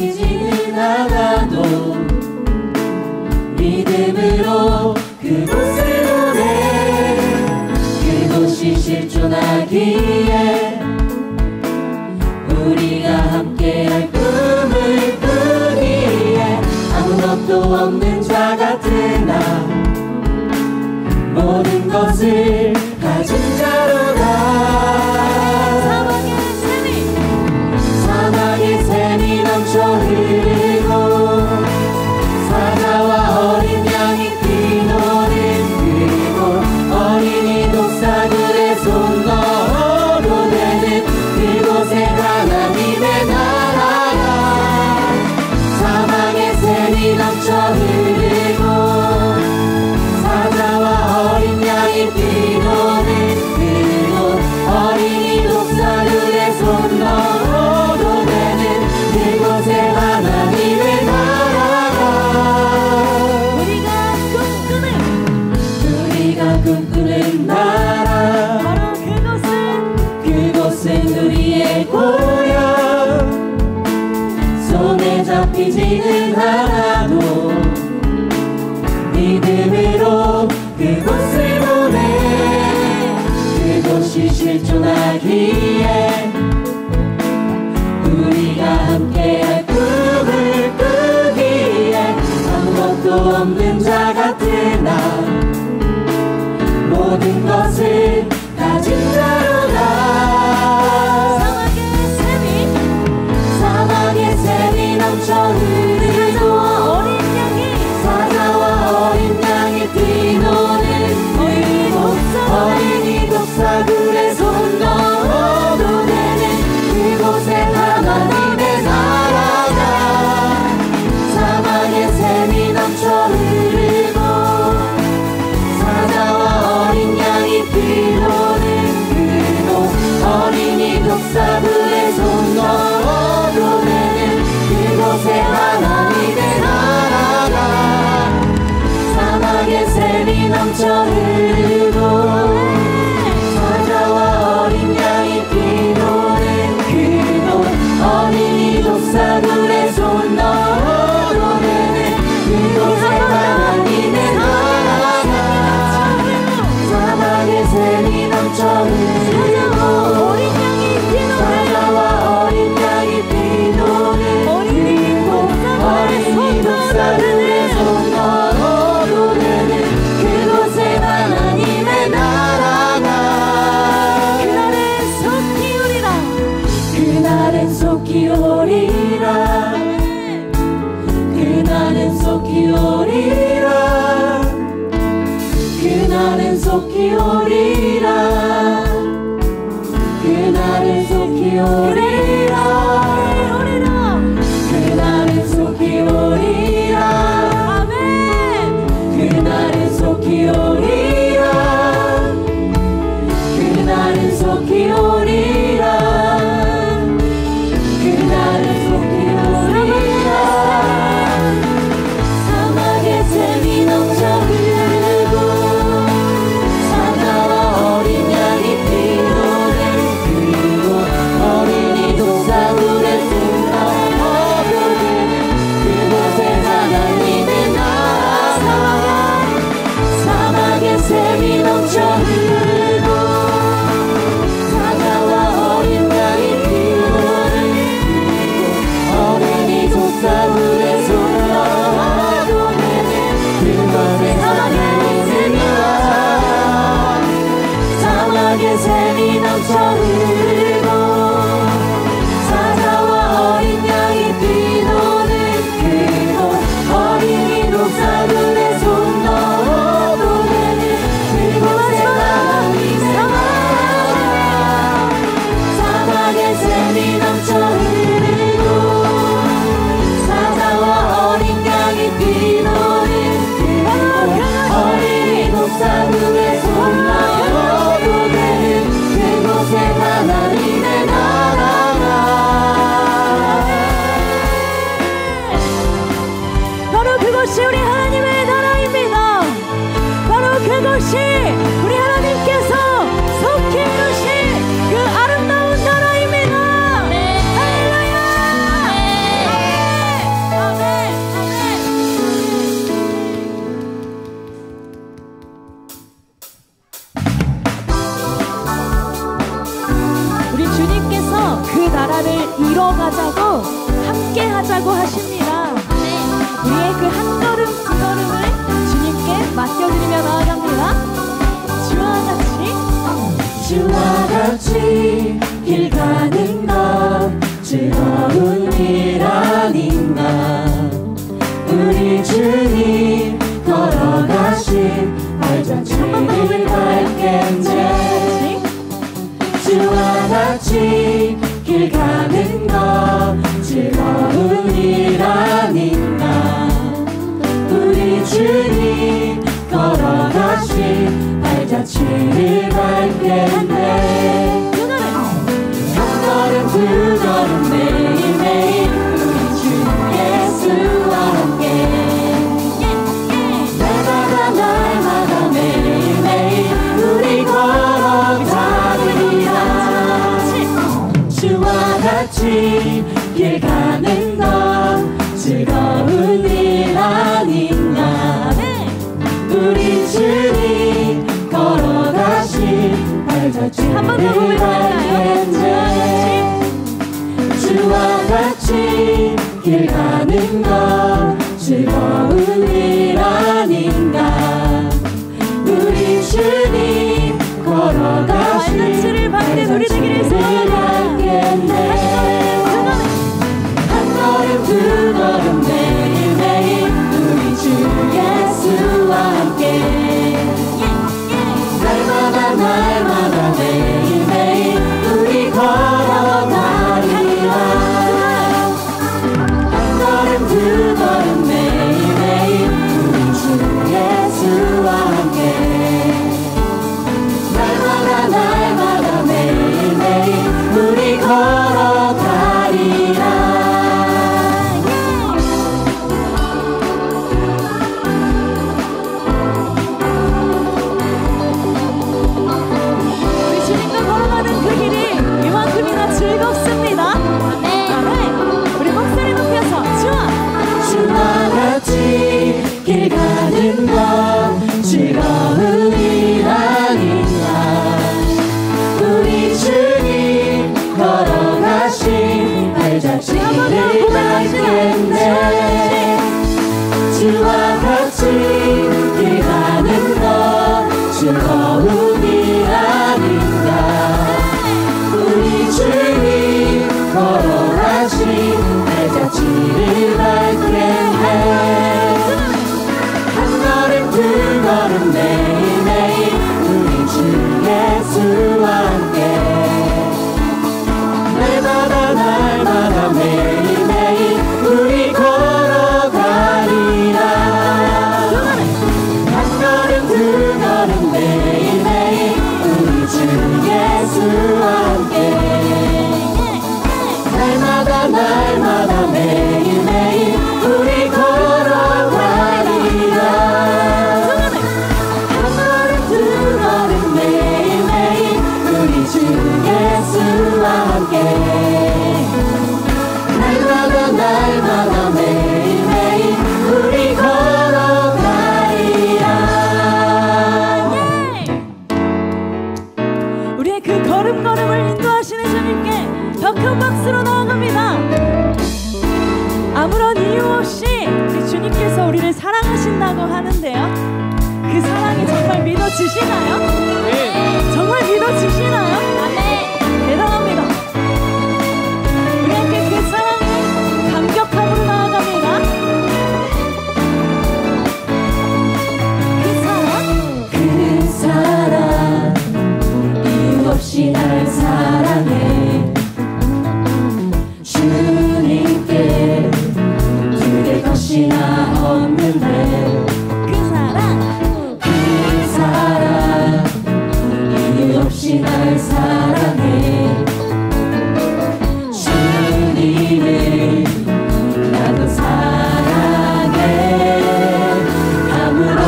잡히지는 않아도 믿음으로 그곳을 보내 그곳이 실존하기에 우리가 함께할 꿈을 꾸기에 아무것도 없는 자 같은 나 모든 것을 가진 자로다 사막의 샘이 넘쳐 흐르고 사자와 어린 양이 뛰노는 그곳 어린이 독사들의 손 너머로 되는 그곳에 하나님의 나라가 사막의 샘이 넘쳐 흐르고 사자와 어린 양이 뛰노는 그곳 어린이 독사들의 손 너머로 되는 그곳에 하나님의 나라가 우리가 꿈꾸는 나라 바로 그곳은 우리의 고향 손에 잡히지는 않아도 믿음으로 그곳을 보내 그곳이 실존하기에 우리가 함께할 꿈을 꾸기에 아무것도 없는 자 같은 나 모든 것을 가진 자로다 사막의 샘이 넘쳐 흐르고 사자와 어린 양이 뛰노는 그곳 어린이 독사들의 손 너머로 되는 그곳에 하나님의 나라가 사막의 샘이 넘쳐 흐르고 사자와 어린 양이 뛰노는 그곳 어린이 독사들의 손 너머로 되는 그곳에 하나님의 나라가 사막의 샘이 넘쳐 흐르고 사자와 어린 양이 뛰노는 그곳 어린이 독사들의 손 너머로 되는 그곳에 하나님의 나라가 사막의 샘이 넘쳐 흐르고 사자와 어린 양이 뛰노는 그곳 어린이 독사들의 손 너머로 되는 그곳에 하나님의 나라가 그날엔 속히 오리라 그날엔 속히 오리라 그날엔 속히 오리라 그날엔 속히 오리라 그날엔 속히 오리라 그날엔 속히 오리라 그날은 속히 오리라 그날은 속히 오리라 사막의 샘이 넘쳐 흐르고 사자와 어린 양이 뛰노는 그곳 어린이 독사들의 손 너머로 되는 그곳에 하나님의 나라가 사막의 샘이 넘쳐 흐르고 사자와 어린 양이 뛰노는 그곳 어린이 독사들의 손 너머로 되는 그곳에 하나님의 나라가 사막의 샘이 넘쳐 흐르고 사자와 어린 양이 뛰노는 그곳 어린이 독사들의 손 너머로 되는 그곳에 하나님의 나라가 사막의 샘이 넘쳐 흐르고 사자와 어린 양이 뛰노는 그곳 어린이 독사들의 손 너머로 되는 그곳에 하나님의 나라가 바로 그것이 우리 하나님의 나라입니다. 바로 그것이 우리 하나님께서 속히 이루신 그 아름다운 나라입니다. 할렐루야. 하신다고 하십니다. 우리의 그 한 걸음 두 걸음을 주님께 맡겨드리며 나아갑니다. 주와 같이 길 가는 것 즐거운 일 아닌가. 우리 주님 걸어가신 발자취를 밟겠네. 주와 같이 길 가는 것 즐거운 일 아닌가. 우리 주님 걸어가신 발자취를 밟겠네. 한 걸음 두 걸음 매일매일 우리 주 예수와 함께 날마다 날마다 매일매일 우리 걸어가리라. 주와 같이 길 가는 것 즐거운 일 아닌가. 우리 주님 걸어가신 발자취를 밟겠네. 주와 같이 길 가는 것 즐거운 일 아닌가. 우리 주님 걸어가신 발자취를 밟겠네. 한 걸음 두 걸음 매일매일 우리 주 예수와 함께 날마다 날마다 매일매일 우리 걸어가리라. 한 걸음 두 걸음 매일매일 우리 주 예수와 함께 날마다 날마다 매일매일 우리 걸어가리라. 즐겁습니다. 우리 목소리 높여서 주와 같이 길 가는 것 즐거운 일 아닌가. 우리 주님 걸어가신 발자취를 밟겠네. 주와 같이 길 가는 것 즐거운 일 아닌가. 우리 주님 걸어가신 발자취를 밟겠네. 한 걸음 두 걸음 매일매일 우리 주 예수와 함께 날마다 날마다 매일매일 우리 걸어가리라. 한 걸음 두 걸음 매일매일 우리 주 예수와 날마다 날마다 매일매일 우리 걸어가리라. 한 걸음 두 걸음 매일매일 우리 주 예수와 함께 날마다 날마다 매일매일 우리 걸어가리라. 우리의 그 걸음걸음을 인도하시는 주님께 더 큰 박수로 나아갑니다. 아무런 이유 없이 우리 주님께서 우리를 사랑하신다고 하는데요, 그 사랑이 정말 믿어지시나요? 네. 정말 믿어지시나요? 네. 대단합니다. 우리 함께 그 사랑을 감격함으로 나아갑니다. 그 사랑 이유 없이 날 사랑해. 주님께 드릴 것이 나 없는데 그 사랑 이유 없이 날 사랑해. 주님을 나도 사랑해. 아무런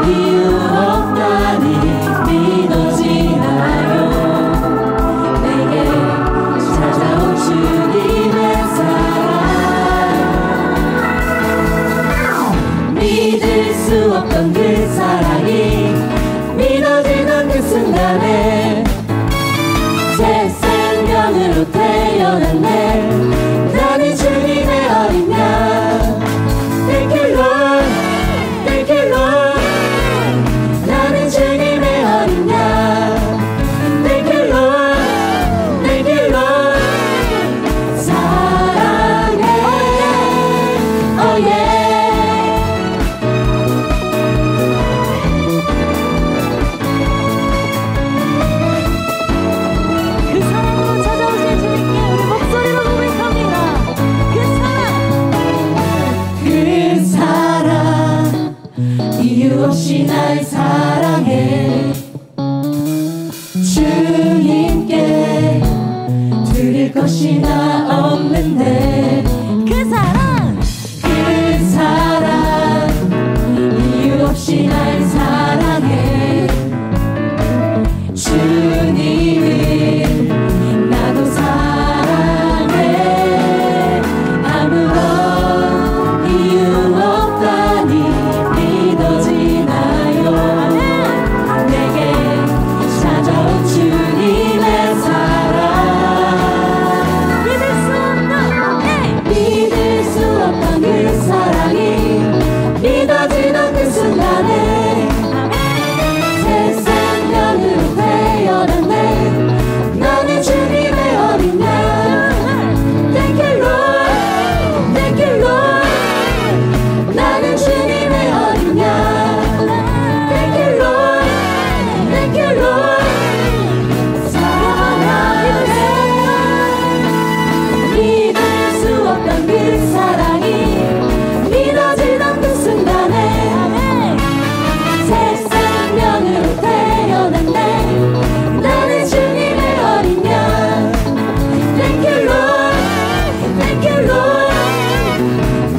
이유 없다니 믿어지나요? 내게 찾아온 주님의 사랑. 날 사랑해. 주님께 드릴 것이 나 없는데 그 사랑 이유 없이 날 사랑해. 주님을 나도 사랑해. 아무런 이유 없다니 믿어지나요? 내게 찾아온 주님의 사랑. 믿을 수 없던 그 사랑이 믿어지던 그 순간에 새 생명으로 태어났네. 나는 주님의 어린 양. Thank you Lord, Thank you Lord. 나는 주님의 어린 양. Thank you Lord, Thank you Lord. 사랑해. 믿을 수 없던 그 사랑이 믿어지던 그 순간에 새 생명으로 태어났네. 나는 주님의 어린 양. Thank you Lord, Thank you Lord.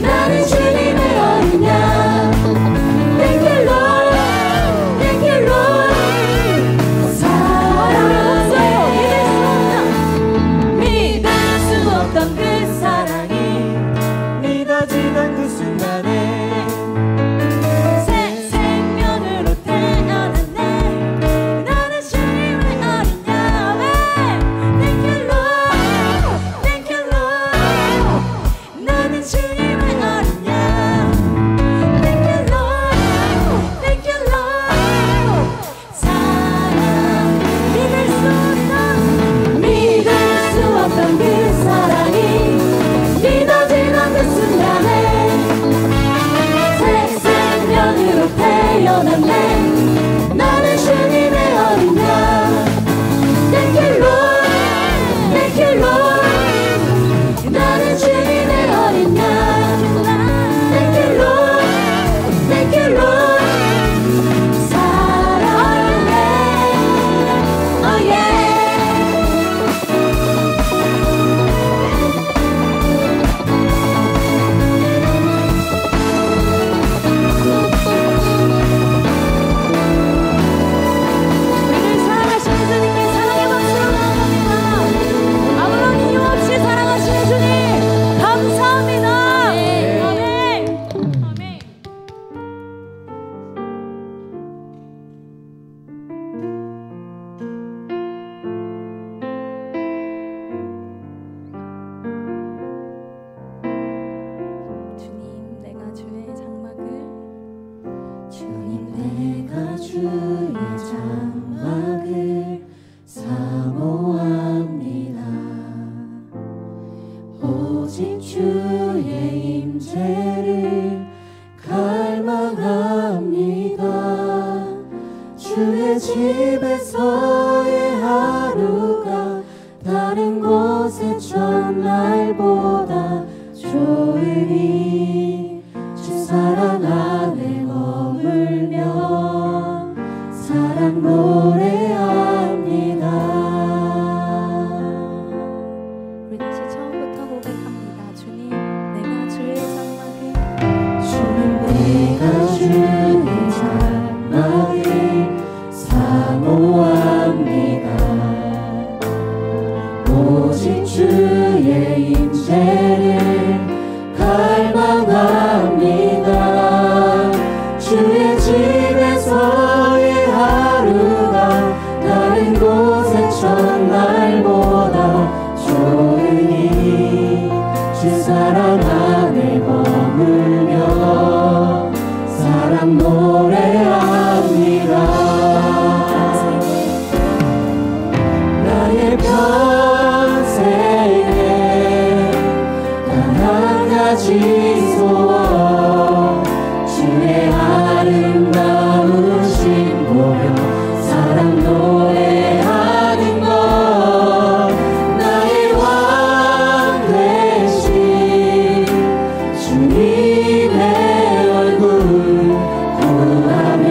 나는 주님의 어린 양. Thank you Lord, Thank you Lord. 사랑해. 믿을 수 없던 그 사랑이 믿어지던 그 순간에 새 생명으로 태어났네. 나는 주님의 어린 양. Thank you Lord, Thank you Lord. 나는 주님의 어린 양. Thank you Lord, Thank you Lord. 사랑. 믿을 수 없던 그 사랑이 믿어지던 그 순간에 새 생명으로 태어났네. 나는 주님의 어린 양. Thank you Lord, Thank you Lord. 나는 주님의 어린 양. Thank you Lord, Thank you Lord. 사랑해. Oh yeah. 우리를 사랑하시는 주님께 사랑의 박수로 나아갑니다. 아무런 이유 없이 사랑하시는 주님 감사합니다. 아멘. 아멘. 주님 내가 주의 장막을 사모합니다. 오직 주의 임재를 갈망합니다. 주의 집에서의 하루가 다른 곳의 첫날보다 좋으니 주 사랑 안에 머물며 사랑 노래합니다. 우리 다시 처음부터 고백합니다. 주님 내가 주의 장막을 주님 내가 주의 장막을 사모합니다. 오직 주의 임재를 갈망합니다. 주의 집에서의 하루가 다른 곳의 첫날보다 좋으니 주 사랑 안에 머물며 사랑 노래합니다. 나의 평생에 단 한 가지 소원 주의 아름다우신 보여 사랑 노래하는 것 나의 왕 되신 주님의 얼굴 구하며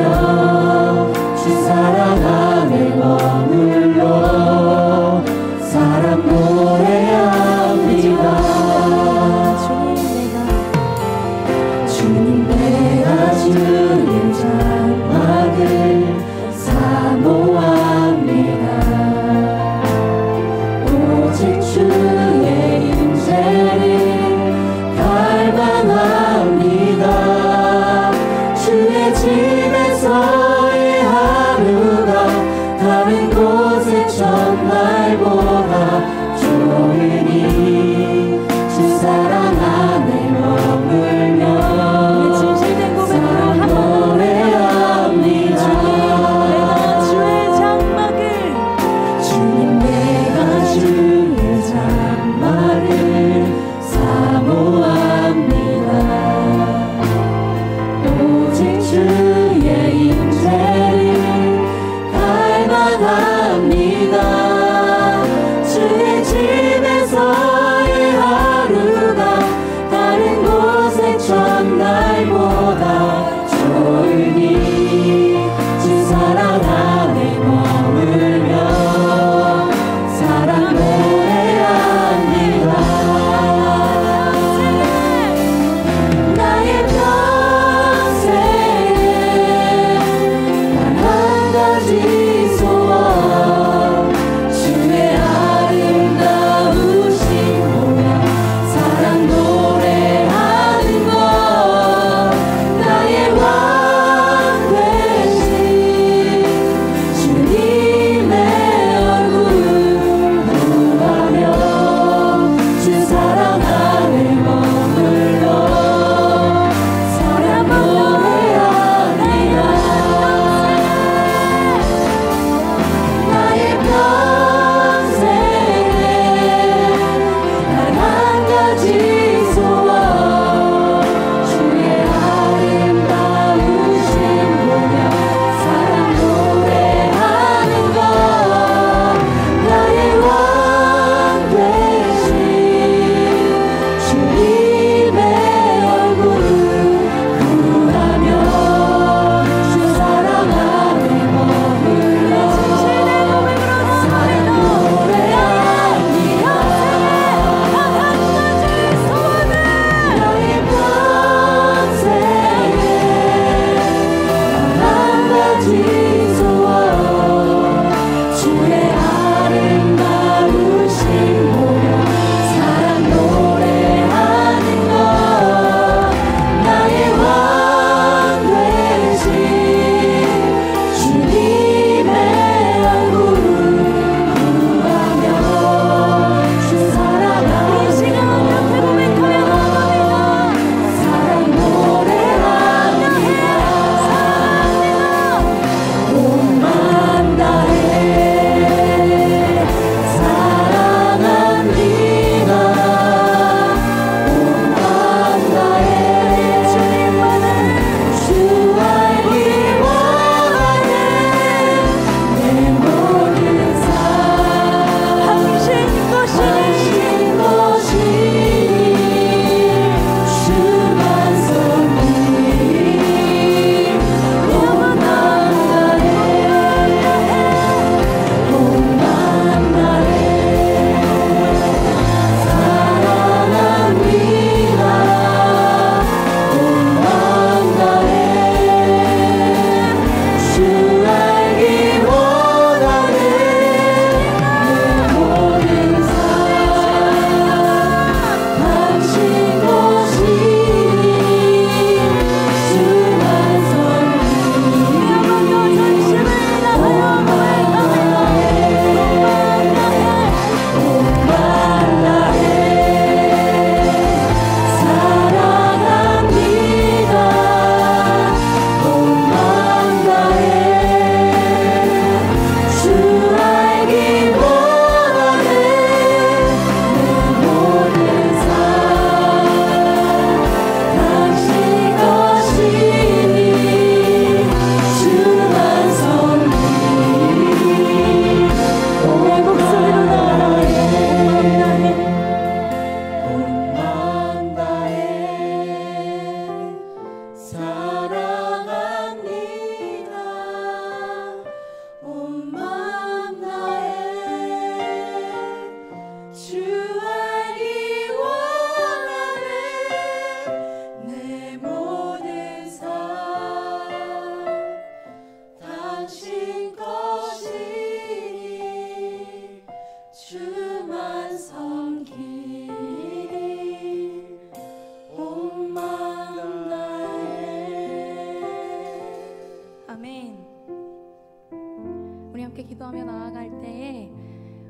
기도하며 나아갈 때에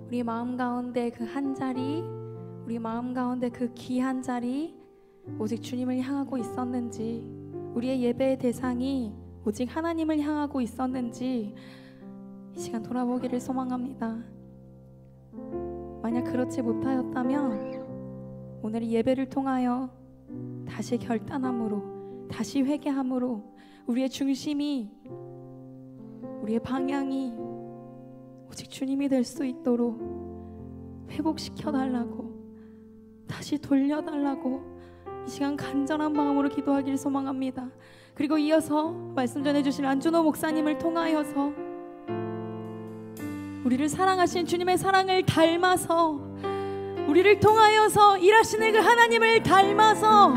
우리 마음 가운데 그 한 자리, 우리 마음 가운데 그 귀한 자리 오직 주님을 향하고 있었는지, 우리의 예배의 대상이 오직 하나님을 향하고 있었는지 이 시간 돌아보기를 소망합니다. 만약 그렇지 못하였다면 오늘 이 예배를 통하여 다시 결단함으로, 다시 회개함으로 우리의 중심이, 우리의 방향이 오직 주님이 될 수 있도록 회복시켜달라고, 다시 돌려달라고 이 시간 간절한 마음으로 기도하기를 소망합니다. 그리고 이어서 말씀 전해주실 안준호 목사님을 통하여서 우리를 사랑하신 주님의 사랑을 닮아서, 우리를 통하여서 일하시는 그 하나님을 닮아서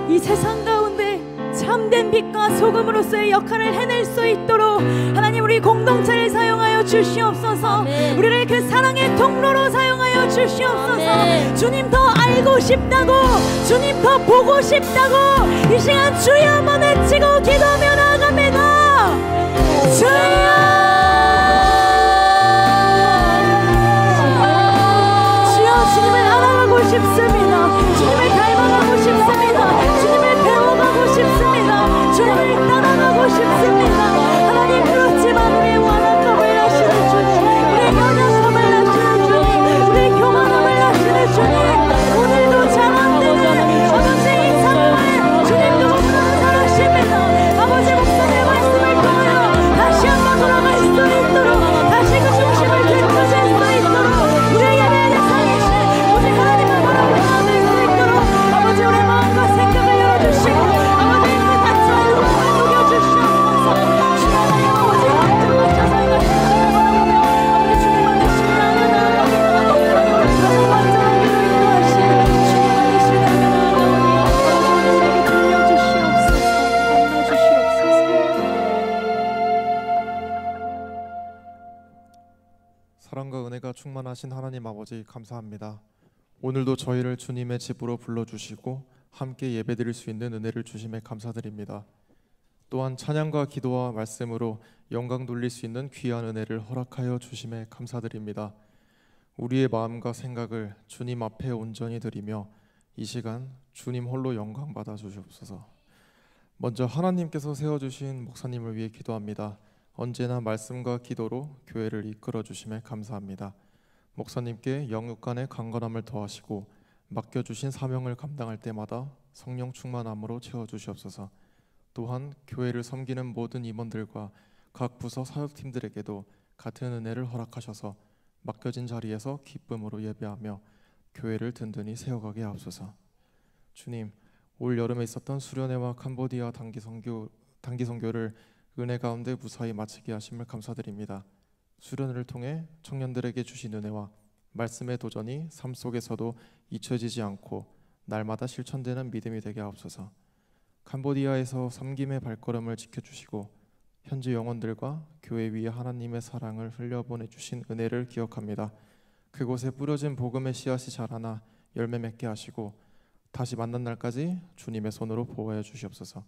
이 세상 가운데 참된 빛과 소금으로서의 역할을 해낼 수 있도록 하나님 우리 공동체를 사용하여 주시옵소서. 아멘. 우리를 그 사랑의 통로로 사용하여 주시옵소서. 아멘. 주님 더 알고 싶다고, 주님 더 보고 싶다고 이 시간 주여 한번 외치고 기도하며 나아갑니다. 주여, 주님을 알아가고 싶습니다. 주님을 닮아가고 싶습니다. 주님을 배워가고 싶습니다. 주님을 따라가고 싶습니다. 하나님 그렇지만 우리의 완악함을 아시는 주님, 우리의 연약함을 아시는 주님, 우리의 교만함을 아시는 주님, 오늘도 잘 안되는 아버지의 이 상황을 주님 너무나 잘 아십니다. 아버지 목사님의 말씀을 통하여 다시 한번 돌아갈 수 있도록, 다시 그 중심을 되찾을 수 있도록 우리의 예배의 대상이신 오직 하나님을 바라보는 수 있도록 아버지 우리의 마음과 생각을 열어주시고 아버지 그 다치와 육신을 녹여주시옵소서. 주의 하나님 오직 하나님과 자성이 같은 주님을 바라보며 아버지 주님만 되시는 하나님 나아갑니다. 우리 가슴 완전한 기도를 인도하시는 주님만 되시는 하나님 나아갑니다. 우리에게 들려주시옵소서. 만나주시옵소서. 사랑과 은혜가 충만하신 하나님 아버지 감사합니다. 오늘도 저희를 주님의 집으로 불러주시고 함께 예배드릴 수 있는 은혜를 주심에 감사드립니다. 또한 찬양과 기도와 말씀으로 영광 돌릴 수 있는 귀한 은혜를 허락하여 주심에 감사드립니다. 우리의 마음과 생각을 주님 앞에 온전히 드리며 이 시간 주님 홀로 영광 받아 주시옵소서. 먼저 하나님께서 세워주신 목사님을 위해 기도합니다. 언제나 말씀과 기도로 교회를 이끌어 주심에 감사합니다. 목사님께 영육 간의 강건함을 더하시고 맡겨주신 사명을 감당할 때마다 성령 충만함으로 채워주시옵소서. 또한 교회를 섬기는 모든 임원들과 각 부서 사역팀들에게도 같은 은혜를 허락하셔서 맡겨진 자리에서 기쁨으로 예배하며 교회를 든든히 세워가게 하옵소서. 주님, 올 여름에 있었던 수련회와 캄보디아 단기 선교를 은혜 가운데 무사히 마치게 하심을 감사드립니다. 수련회를 통해 청년들에게 주신 은혜와 말씀의 도전이 삶 속에서도 잊혀지지 않고 날마다 실천되는 믿음이 되게 하옵소서. 캄보디아에서 섬김의 발걸음을 지켜주시고 현지 영혼들과 교회 위에 하나님의 사랑을 흘려보내주신 은혜를 기억합니다. 그곳에 뿌려진 복음의 씨앗이 자라나 열매 맺게 하시고 다시 만난 날까지 주님의 손으로 보호해 주시옵소서.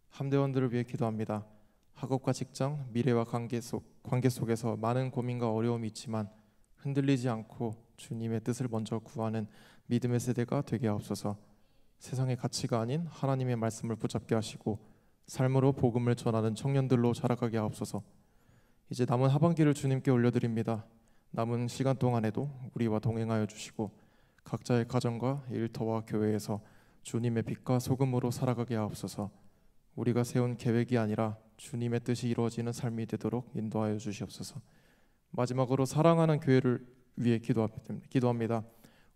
함대원들을 위해 기도합니다. 학업과 직장, 미래와 관계 속에서 많은 고민과 어려움이 있지만 흔들리지 않고 주님의 뜻을 먼저 구하는 믿음의 세대가 되게 하옵소서. 세상의 가치가 아닌 하나님의 말씀을 붙잡게 하시고 삶으로 복음을 전하는 청년들로 자라가게 하옵소서. 이제 남은 하반기를 주님께 올려드립니다. 남은 시간 동안에도 우리와 동행하여 주시고 각자의 가정과 일터와 교회에서 주님의 빛과 소금으로 살아가게 하옵소서. 우리가 세운 계획이 아니라 주님의 뜻이 이루어지는 삶이 되도록 인도하여 주시옵소서. 마지막으로 사랑하는 교회를 위해 기도합니다.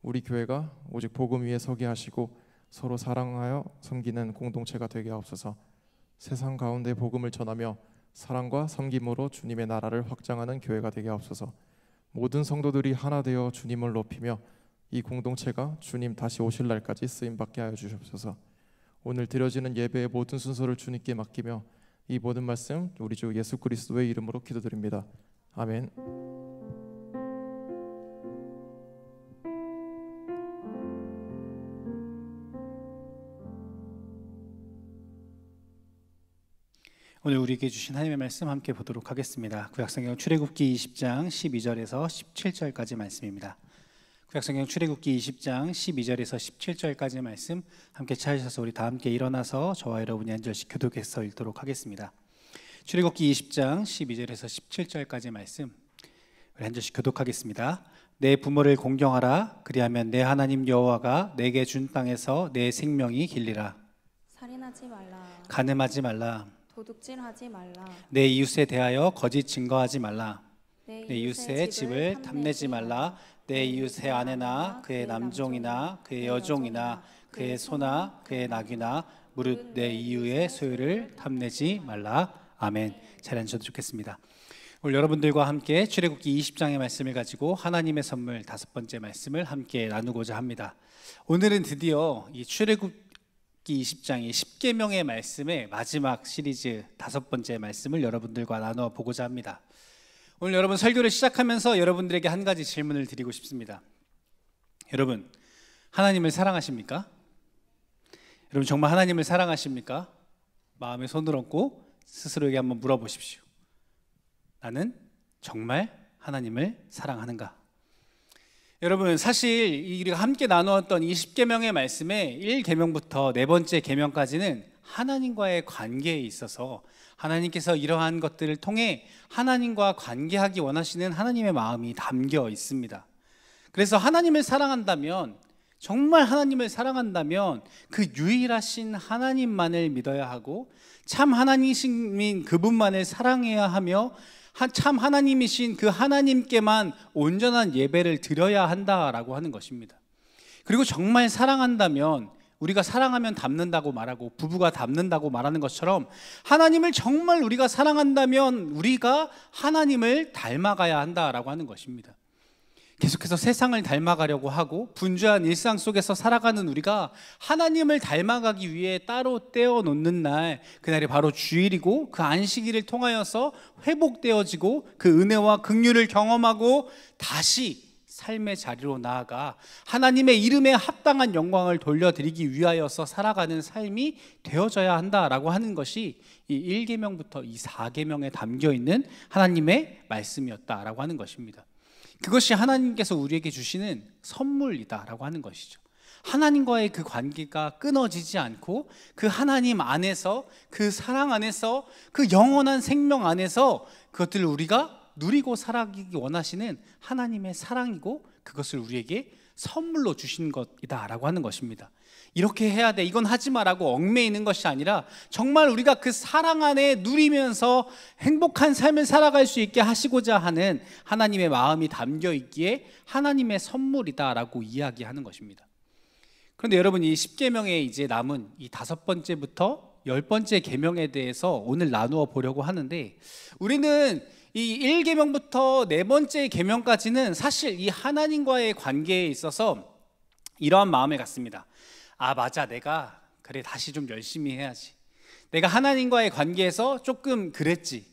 우리 교회가 오직 복음 위에 서게 하시고 서로 사랑하여 섬기는 공동체가 되게 하옵소서. 세상 가운데 복음을 전하며 사랑과 섬김으로 주님의 나라를 확장하는 교회가 되게 하옵소서. 모든 성도들이 하나 되어 주님을 높이며 이 공동체가 주님 다시 오실 날까지 쓰임받게 하여 주시옵소서. 오늘 드려지는 예배의 모든 순서를 주님께 맡기며 이 모든 말씀 우리 주 예수 그리스도의 이름으로 기도드립니다. 아멘. 오늘 우리에게 주신 하나님의 말씀 함께 보도록 하겠습니다. 구약성경 출애굽기 20장 12절에서 17절까지 말씀입니다. 구약성경 출애굽기 20장 12절에서 17절까지 말씀 함께 찾으셔서 우리 다 함께 일어나서 저와 여러분이 한 절씩 교독해서 읽도록 하겠습니다. 출애굽기 20장 12절에서 17절까지 말씀 우리 한 절씩 교독하겠습니다. 내 부모를 공경하라. 그리하면 내 하나님 여호와가 내게 준 땅에서 내 생명이 길리라. 살인하지 말라. 간음하지 말라. 도둑질하지 말라. 내 이웃에 대하여 거짓 증거하지 말라. 내 내 이웃의 집을 탐내지 말라. 내 이웃의 아내나 그의 남종이나 그의 여종이나 그의 소나 그의 낙이나 무릇 내 이웃의 소유를 탐내지 말라. 아멘. 잘 앉으셔도 좋겠습니다. 오늘 여러분들과 함께 출애굽기 20장의 말씀을 가지고 하나님의 선물 5번째 말씀을 함께 나누고자 합니다. 오늘은 드디어 이 출애굽기 20장이 10계명의 말씀의 마지막 시리즈 5번째 말씀을 여러분들과 나누어 보고자 합니다. 오늘 여러분 설교를 시작하면서 여러분들에게 한 가지 질문을 드리고 싶습니다. 여러분, 하나님을 사랑하십니까? 여러분 정말 하나님을 사랑하십니까? 마음에 손을 얹고 스스로에게 한번 물어보십시오. 나는 정말 하나님을 사랑하는가? 여러분, 사실 우리가 함께 나누었던 이 10계명의 말씀의 1계명부터 4번째 계명까지는 하나님과의 관계에 있어서 하나님께서 이러한 것들을 통해 하나님과 관계하기 원하시는 하나님의 마음이 담겨 있습니다. 그래서 하나님을 사랑한다면, 정말 하나님을 사랑한다면 그 유일하신 하나님만을 믿어야 하고 참 하나님이신 그분만을 사랑해야 하며 참 하나님이신 그 하나님께만 온전한 예배를 드려야 한다라고 하는 것입니다. 그리고 정말 사랑한다면, 우리가 사랑하면 닮는다고 말하고 부부가 닮는다고 말하는 것처럼 하나님을 정말 우리가 사랑한다면 우리가 하나님을 닮아가야 한다라고 하는 것입니다. 계속해서 세상을 닮아가려고 하고 분주한 일상 속에서 살아가는 우리가 하나님을 닮아가기 위해 따로 떼어놓는 날, 그날이 바로 주일이고 그 안식일을 통하여서 회복되어지고 그 은혜와 긍휼을 경험하고 다시 삶의 자리로 나아가 하나님의 이름에 합당한 영광을 돌려드리기 위하여서 살아가는 삶이 되어져야 한다라고 하는 것이 이 1계명부터 이 4계명에 담겨있는 하나님의 말씀이었다라고 하는 것입니다. 그것이 하나님께서 우리에게 주시는 선물이다라고 하는 것이죠. 하나님과의 그 관계가 끊어지지 않고 그 하나님 안에서, 그 사랑 안에서, 그 영원한 생명 안에서 그것들을 우리가 누리고 살아가기 원하시는 하나님의 사랑이고 그것을 우리에게 선물로 주신 것이다라고 하는 것입니다. 이렇게 해야 돼, 이건 하지 마라고 얽매이는 것이 아니라 정말 우리가 그 사랑 안에 누리면서 행복한 삶을 살아갈 수 있게 하시고자 하는 하나님의 마음이 담겨 있기에 하나님의 선물이다라고 이야기하는 것입니다. 그런데 여러분, 이 10계명에 이제 남은 이 5번째부터 10번째 계명에 대해서 오늘 나누어 보려고 하는데, 우리는 이 1계명부터 4번째 계명까지는 사실 이 하나님과의 관계에 있어서 이러한 마음을 갖습니다. 아, 맞아, 내가 그래 다시 좀 열심히 해야지. 내가 하나님과의 관계에서 조금 그랬지.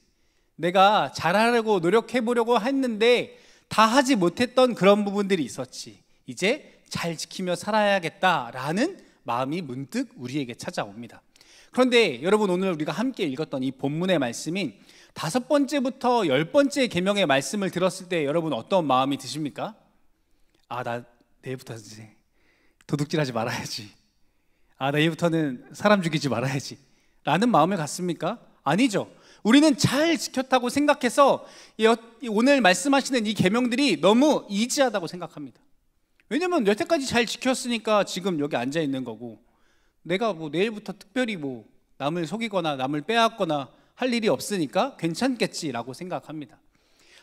내가 잘하려고 노력해보려고 했는데 다 하지 못했던 그런 부분들이 있었지. 이제 잘 지키며 살아야겠다라는 마음이 문득 우리에게 찾아옵니다. 그런데 여러분, 오늘 우리가 함께 읽었던 이 본문의 말씀인 5번째부터 10번째 계명의 말씀을 들었을 때 여러분 어떤 마음이 드십니까? 아, 나 내일부터 이제 도둑질하지 말아야지. 아, 내일부터는 사람 죽이지 말아야지 라는 마음을 갖습니까? 아니죠. 우리는 잘 지켰다고 생각해서 오늘 말씀하시는 이 계명들이 너무 이지하다고 생각합니다. 왜냐면 여태까지 잘 지켰으니까 지금 여기 앉아 있는 거고, 내가 뭐 내일부터 특별히 뭐 남을 속이거나 남을 빼앗거나 할 일이 없으니까 괜찮겠지라고 생각합니다.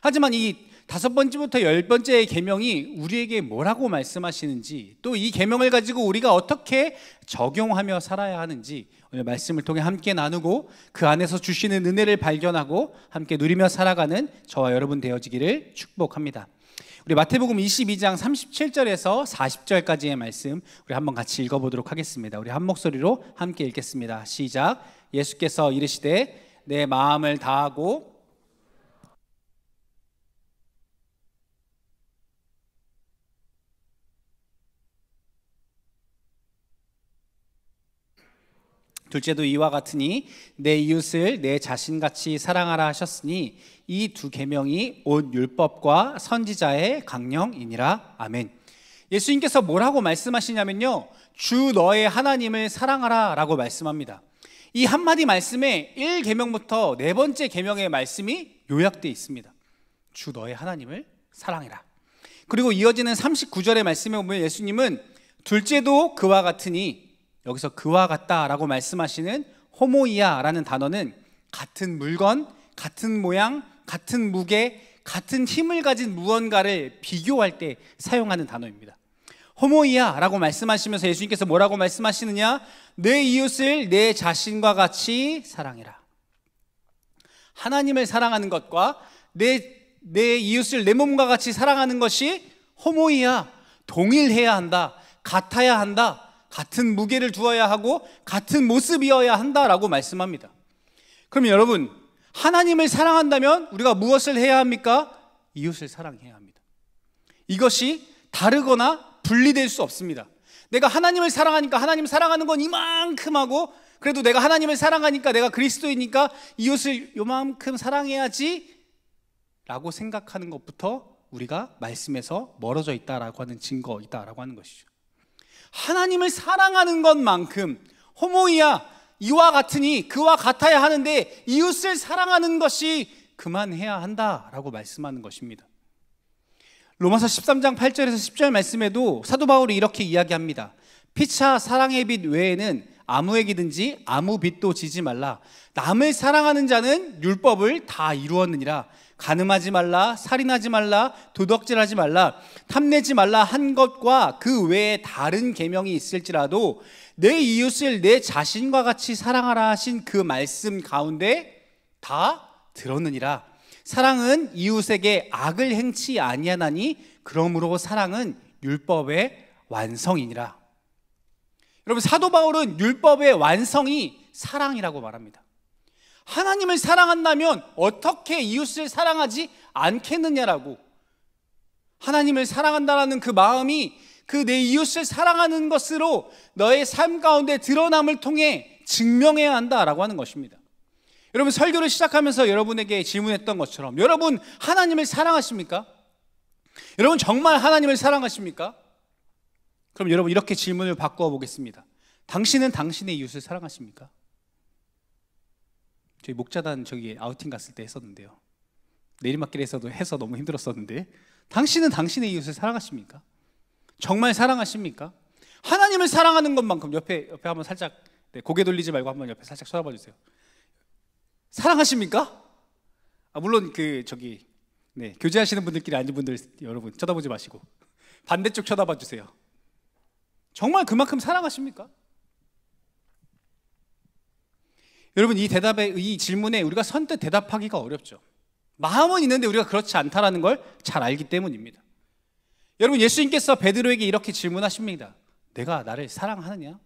하지만 이 5번째부터 10번째의 계명이 우리에게 뭐라고 말씀하시는지, 또 이 계명을 가지고 우리가 어떻게 적용하며 살아야 하는지 오늘 말씀을 통해 함께 나누고 그 안에서 주시는 은혜를 발견하고 함께 누리며 살아가는 저와 여러분 되어지기를 축복합니다. 우리 마태복음 22장 37절에서 40절까지의 말씀 우리 한번 같이 읽어보도록 하겠습니다. 우리 한 목소리로 함께 읽겠습니다. 시작. 예수께서 이르시되 내 마음을 다하고 둘째도 이와 같으니 내 이웃을 내 자신같이 사랑하라 하셨으니 이 두 계명이 온 율법과 선지자의 강령이니라. 아멘. 예수님께서 뭐라고 말씀하시냐면요, 주 너의 하나님을 사랑하라 라고 말씀합니다. 이 한마디 말씀에 1계명부터 네 번째 계명의 말씀이 요약되어 있습니다. 주 너의 하나님을 사랑해라. 그리고 이어지는 39절의 말씀에 보면 예수님은 둘째도 그와 같으니, 여기서 그와 같다라고 말씀하시는 호모이아라는 단어는 같은 물건, 같은 모양, 같은 무게, 같은 힘을 가진 무언가를 비교할 때 사용하는 단어입니다. 호모이아라고 말씀하시면서 예수님께서 뭐라고 말씀하시느냐? 내 이웃을 내 자신과 같이 사랑해라. 하나님을 사랑하는 것과 내 이웃을 내 몸과 같이 사랑하는 것이 호모이아, 동일해야 한다, 같아야 한다, 같은 무게를 두어야 하고 같은 모습이어야 한다라고 말씀합니다. 그럼 여러분, 하나님을 사랑한다면 우리가 무엇을 해야 합니까? 이웃을 사랑해야 합니다. 이것이 다르거나 분리될 수 없습니다. 내가 하나님을 사랑하니까 하나님 사랑하는 건 이만큼 하고, 그래도 내가 하나님을 사랑하니까 내가 그리스도이니까 이웃을 요만큼 사랑해야지 라고 생각하는 것부터 우리가 말씀에서 멀어져 있다라고 하는 증거이다라고 하는 것이죠. 하나님을 사랑하는 것만큼 호모이아, 이와 같으니 그와 같아야 하는데 이웃을 사랑하는 것이 그만해야 한다라고 말씀하는 것입니다. 로마서 13장 8절에서 10절 말씀에도 사도 바울이 이렇게 이야기합니다. 피차 사랑의 빛 외에는 아무에게든지 아무 빚도 지지 말라. 남을 사랑하는 자는 율법을 다 이루었느니라. 간음하지 말라, 살인하지 말라, 도덕질하지 말라, 탐내지 말라 한 것과 그 외에 다른 계명이 있을지라도 내 이웃을 내 자신과 같이 사랑하라 하신 그 말씀 가운데 다 들었느니라. 사랑은 이웃에게 악을 행치 아니하나니 그러므로 사랑은 율법의 완성이니라. 여러분, 사도 바울은 율법의 완성이 사랑이라고 말합니다. 하나님을 사랑한다면 어떻게 이웃을 사랑하지 않겠느냐라고, 하나님을 사랑한다는 그 마음이 그 내 이웃을 사랑하는 것으로 너의 삶 가운데 드러남을 통해 증명해야 한다라고 하는 것입니다. 여러분, 설교를 시작하면서 여러분에게 질문했던 것처럼 여러분 하나님을 사랑하십니까? 여러분 정말 하나님을 사랑하십니까? 그럼 여러분 이렇게 질문을 바꾸어 보겠습니다. 당신은 당신의 이웃을 사랑하십니까? 저희 목자단 저기 아우팅 갔을 때 했었는데요, 내리막길에서도 해서 너무 힘들었었는데, 당신은 당신의 이웃을 사랑하십니까? 정말 사랑하십니까? 하나님을 사랑하는 것만큼 옆에 한번 살짝, 고개 돌리지 말고 한번 옆에 살짝 쳐다봐 주세요. 사랑하십니까? 물론 교제하시는 분들끼리 아닌 분들 여러분 쳐다보지 마시고 반대쪽 쳐다봐 주세요. 정말 그만큼 사랑하십니까? 여러분, 이 질문에 우리가 선뜻 대답하기가 어렵죠. 마음은 있는데 우리가 그렇지 않다라는 걸 잘 알기 때문입니다. 여러분, 예수님께서 베드로에게 이렇게 질문하십니다. 내가 나를 사랑하느냐?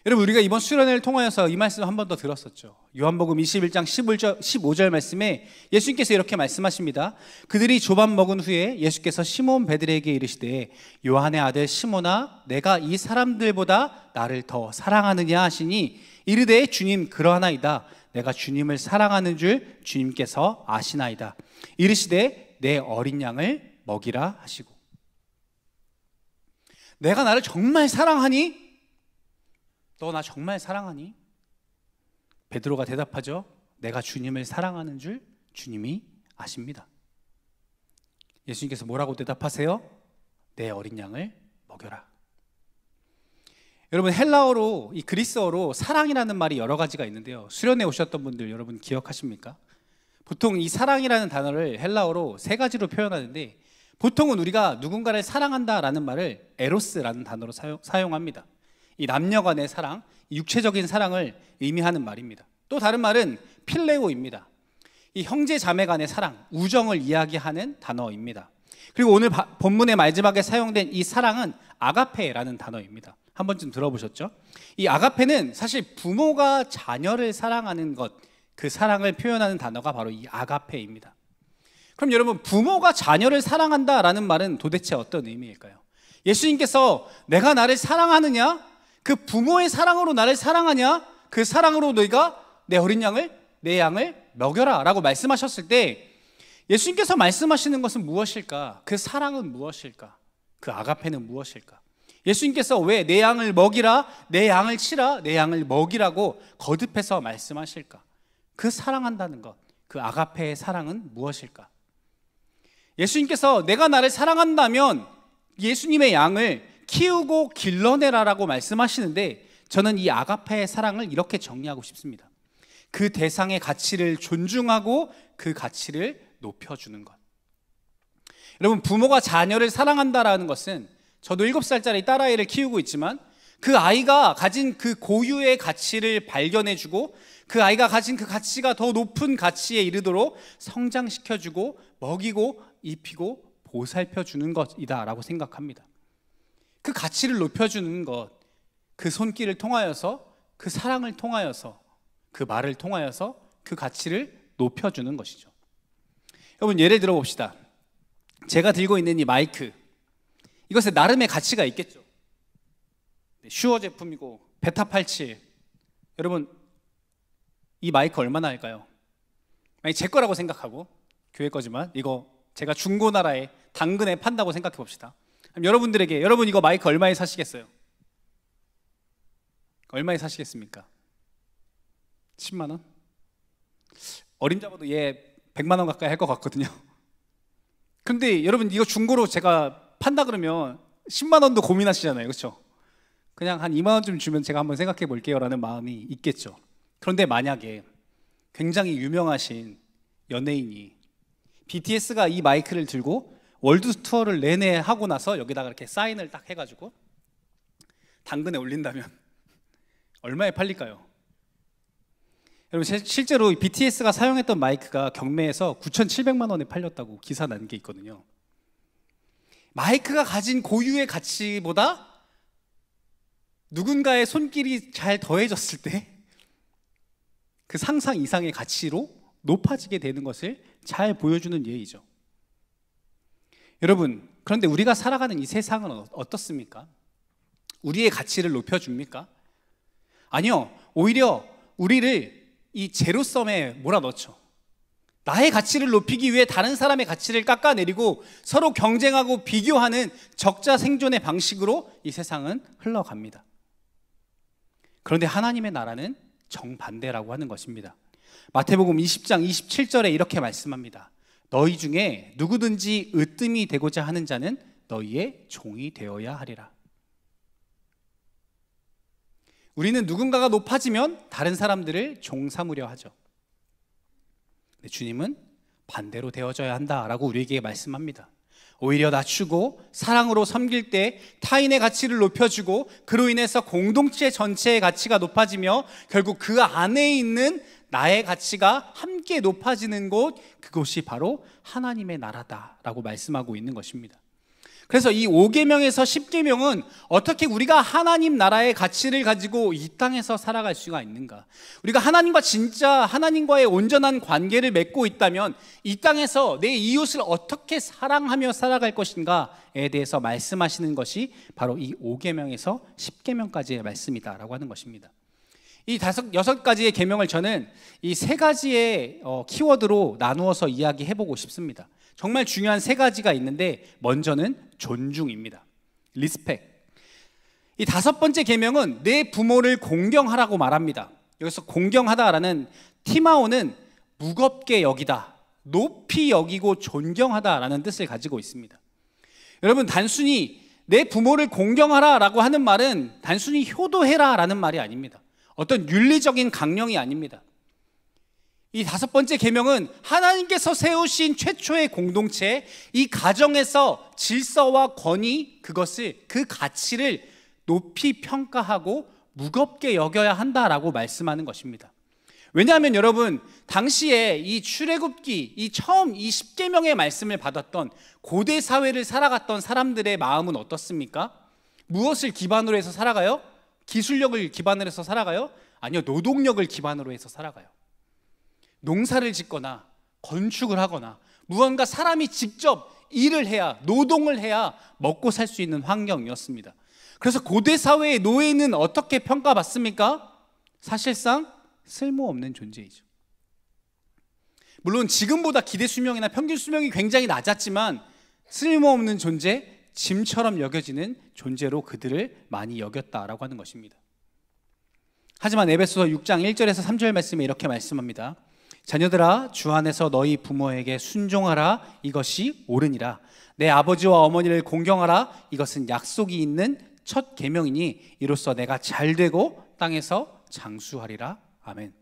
여러분, 우리가 이번 수련회를 통하여서 이 말씀 한 번 더 들었었죠. 요한복음 21장 15절 말씀에 예수님께서 이렇게 말씀하십니다. 그들이 조밥 먹은 후에 예수께서 시몬 베드로에게 이르시되 요한의 아들 시몬아, 내가 이 사람들보다 나를 더 사랑하느냐 하시니 이르되 주님 그러하나이다. 내가 주님을 사랑하는 줄 주님께서 아시나이다. 이르시되 내 어린 양을 먹이라 하시고. 내가 나를 정말 사랑하니? 너 나 정말 사랑하니? 베드로가 대답하죠. 내가 주님을 사랑하는 줄 주님이 아십니다. 예수님께서 뭐라고 대답하세요? 내 어린 양을 먹여라. 여러분, 헬라어로, 이 그리스어로 사랑이라는 말이 여러 가지가 있는데요, 수련회 오셨던 분들 여러분 기억하십니까? 보통 이 사랑이라는 단어를 헬라어로 세 가지로 표현하는데, 보통은 우리가 누군가를 사랑한다라는 말을 에로스라는 단어로 사용합니다. 이 남녀 간의 사랑, 육체적인 사랑을 의미하는 말입니다. 또 다른 말은 필레오입니다. 이 형제 자매 간의 사랑, 우정을 이야기하는 단어입니다. 그리고 오늘 본문의 마지막에 사용된 이 사랑은 아가페라는 단어입니다. 한 번쯤 들어보셨죠? 이 아가페는 사실 부모가 자녀를 사랑하는 것, 그 사랑을 표현하는 단어가 바로 이 아가페입니다. 그럼 여러분, 부모가 자녀를 사랑한다라는 말은 도대체 어떤 의미일까요? 예수님께서 내가 나를 사랑하느냐? 그 부모의 사랑으로 나를 사랑하냐? 그 사랑으로 너희가 내 어린 양을, 내 양을 먹여라 라고 말씀하셨을 때 예수님께서 말씀하시는 것은 무엇일까? 그 사랑은 무엇일까? 그 아가페는 무엇일까? 예수님께서 왜 내 양을 먹이라, 내 양을 치라, 내 양을 먹이라고 거듭해서 말씀하실까? 그 사랑한다는 것, 그 아가페의 사랑은 무엇일까? 예수님께서 내가 나를 사랑한다면 예수님의 양을 키우고 길러내라라고 말씀하시는데, 저는 이 아가페의 사랑을 이렇게 정리하고 싶습니다. 그 대상의 가치를 존중하고 그 가치를 높여주는 것. 여러분, 부모가 자녀를 사랑한다라는 것은, 저도 7살짜리 딸아이를 키우고 있지만 그 아이가 가진 그 고유의 가치를 발견해주고 그 아이가 가진 그 가치가 더 높은 가치에 이르도록 성장시켜주고 먹이고 입히고 보살펴주는 것이다 라고 생각합니다. 그 가치를 높여주는 것, 그 손길을 통하여서, 그 사랑을 통하여서, 그 말을 통하여서 그 가치를 높여주는 것이죠. 여러분, 예를 들어 봅시다. 제가 들고 있는 이 마이크, 이것에 나름의 가치가 있겠죠. 슈어 제품이고 베타 87. 여러분, 이 마이크 얼마나 할까요? 만약 제 거라고 생각하고, 교회 거지만 이거 제가 중고나라에 당근에 판다고 생각해 봅시다. 그럼 여러분들에게, 여러분 이거 마이크 얼마에 사시겠어요? 얼마에 사시겠습니까? 10만 원? 어림잡아도 얘 100만 원 가까이 할 것 같거든요. 근데 여러분, 이거 중고로 제가 판다 그러면 10만 원도 고민하시잖아요, 그렇죠? 그냥 한 2만 원쯤 주면 제가 한번 생각해 볼게요 라는 마음이 있겠죠. 그런데 만약에 굉장히 유명하신 연예인이, BTS가 이 마이크를 들고 월드 투어를 내내 하고 나서 여기다가 이렇게 사인을 딱 해가지고 당근에 올린다면 얼마에 팔릴까요? 여러분, 실제로 BTS가 사용했던 마이크가 경매에서 9,700만 원에 팔렸다고 기사 난 게 있거든요. 마이크가 가진 고유의 가치보다 누군가의 손길이 잘 더해졌을 때 그 상상 이상의 가치로 높아지게 되는 것을 잘 보여주는 예이죠. 여러분, 그런데 우리가 살아가는 이 세상은 어떻습니까? 우리의 가치를 높여줍니까? 아니요, 오히려 우리를 이 제로섬에 몰아넣죠. 나의 가치를 높이기 위해 다른 사람의 가치를 깎아내리고 서로 경쟁하고 비교하는 적자 생존의 방식으로 이 세상은 흘러갑니다. 그런데 하나님의 나라는 정반대라고 하는 것입니다. 마태복음 20장 27절에 이렇게 말씀합니다. 너희 중에 누구든지 으뜸이 되고자 하는 자는 너희의 종이 되어야 하리라. 우리는 누군가가 높아지면 다른 사람들을 종 삼으려 하죠. 근데 주님은 반대로 되어져야 한다라고 우리에게 말씀합니다. 오히려 낮추고 사랑으로 섬길 때 타인의 가치를 높여주고 그로 인해서 공동체 전체의 가치가 높아지며 결국 그 안에 있는 나의 가치가 함께 높아지는 곳, 그곳이 바로 하나님의 나라다라고 말씀하고 있는 것입니다. 그래서 이 5계명에서 10계명은 어떻게 우리가 하나님 나라의 가치를 가지고 이 땅에서 살아갈 수가 있는가? 우리가 하나님과 진짜 하나님과의 온전한 관계를 맺고 있다면 이 땅에서 내 이웃을 어떻게 사랑하며 살아갈 것인가에 대해서 말씀하시는 것이 바로 이 5계명에서 10계명까지의 말씀이다라고 하는 것입니다. 이 6가지의 계명을 저는 이 3가지의 키워드로 나누어서 이야기해보고 싶습니다. 정말 중요한 3가지가 있는데, 먼저는 존중입니다. 리스펙. 이 5번째 계명은 내 부모를 공경하라고 말합니다. 여기서 공경하다라는 티마오는 무겁게 여기다, 높이 여기고 존경하다라는 뜻을 가지고 있습니다. 여러분, 단순히 내 부모를 공경하라라고 하는 말은 단순히 효도해라라는 말이 아닙니다. 어떤 윤리적인 강령이 아닙니다. 이 5번째 계명은 하나님께서 세우신 최초의 공동체, 이 가정에서 질서와 권위, 그 가치를 높이 평가하고 무겁게 여겨야 한다라고 말씀하는 것입니다. 왜냐하면 여러분, 당시에 이 출애굽기, 이 처음 이 10계명의 말씀을 받았던 고대 사회를 살아갔던 사람들의 마음은 어떻습니까? 무엇을 기반으로 해서 살아가요? 기술력을 기반으로 해서 살아가요? 아니요, 노동력을 기반으로 해서 살아가요. 농사를 짓거나 건축을 하거나 무언가 사람이 직접 일을 해야, 노동을 해야 먹고 살 수 있는 환경이었습니다. 그래서 고대 사회의 노예는 어떻게 평가받습니까? 사실상 쓸모없는 존재이죠. 물론 지금보다 기대 수명이나 평균 수명이 굉장히 낮았지만 쓸모없는 존재, 짐처럼 여겨지는 존재로 그들을 많이 여겼다라고 하는 것입니다. 하지만 에베소서 6장 1절에서 3절 말씀에 이렇게 말씀합니다. 자녀들아, 주 안에서 너희 부모에게 순종하라. 이것이 옳으니라. 내 아버지와 어머니를 공경하라. 이것은 약속이 있는 첫 계명이니 이로써 내가 잘되고 땅에서 장수하리라. 아멘.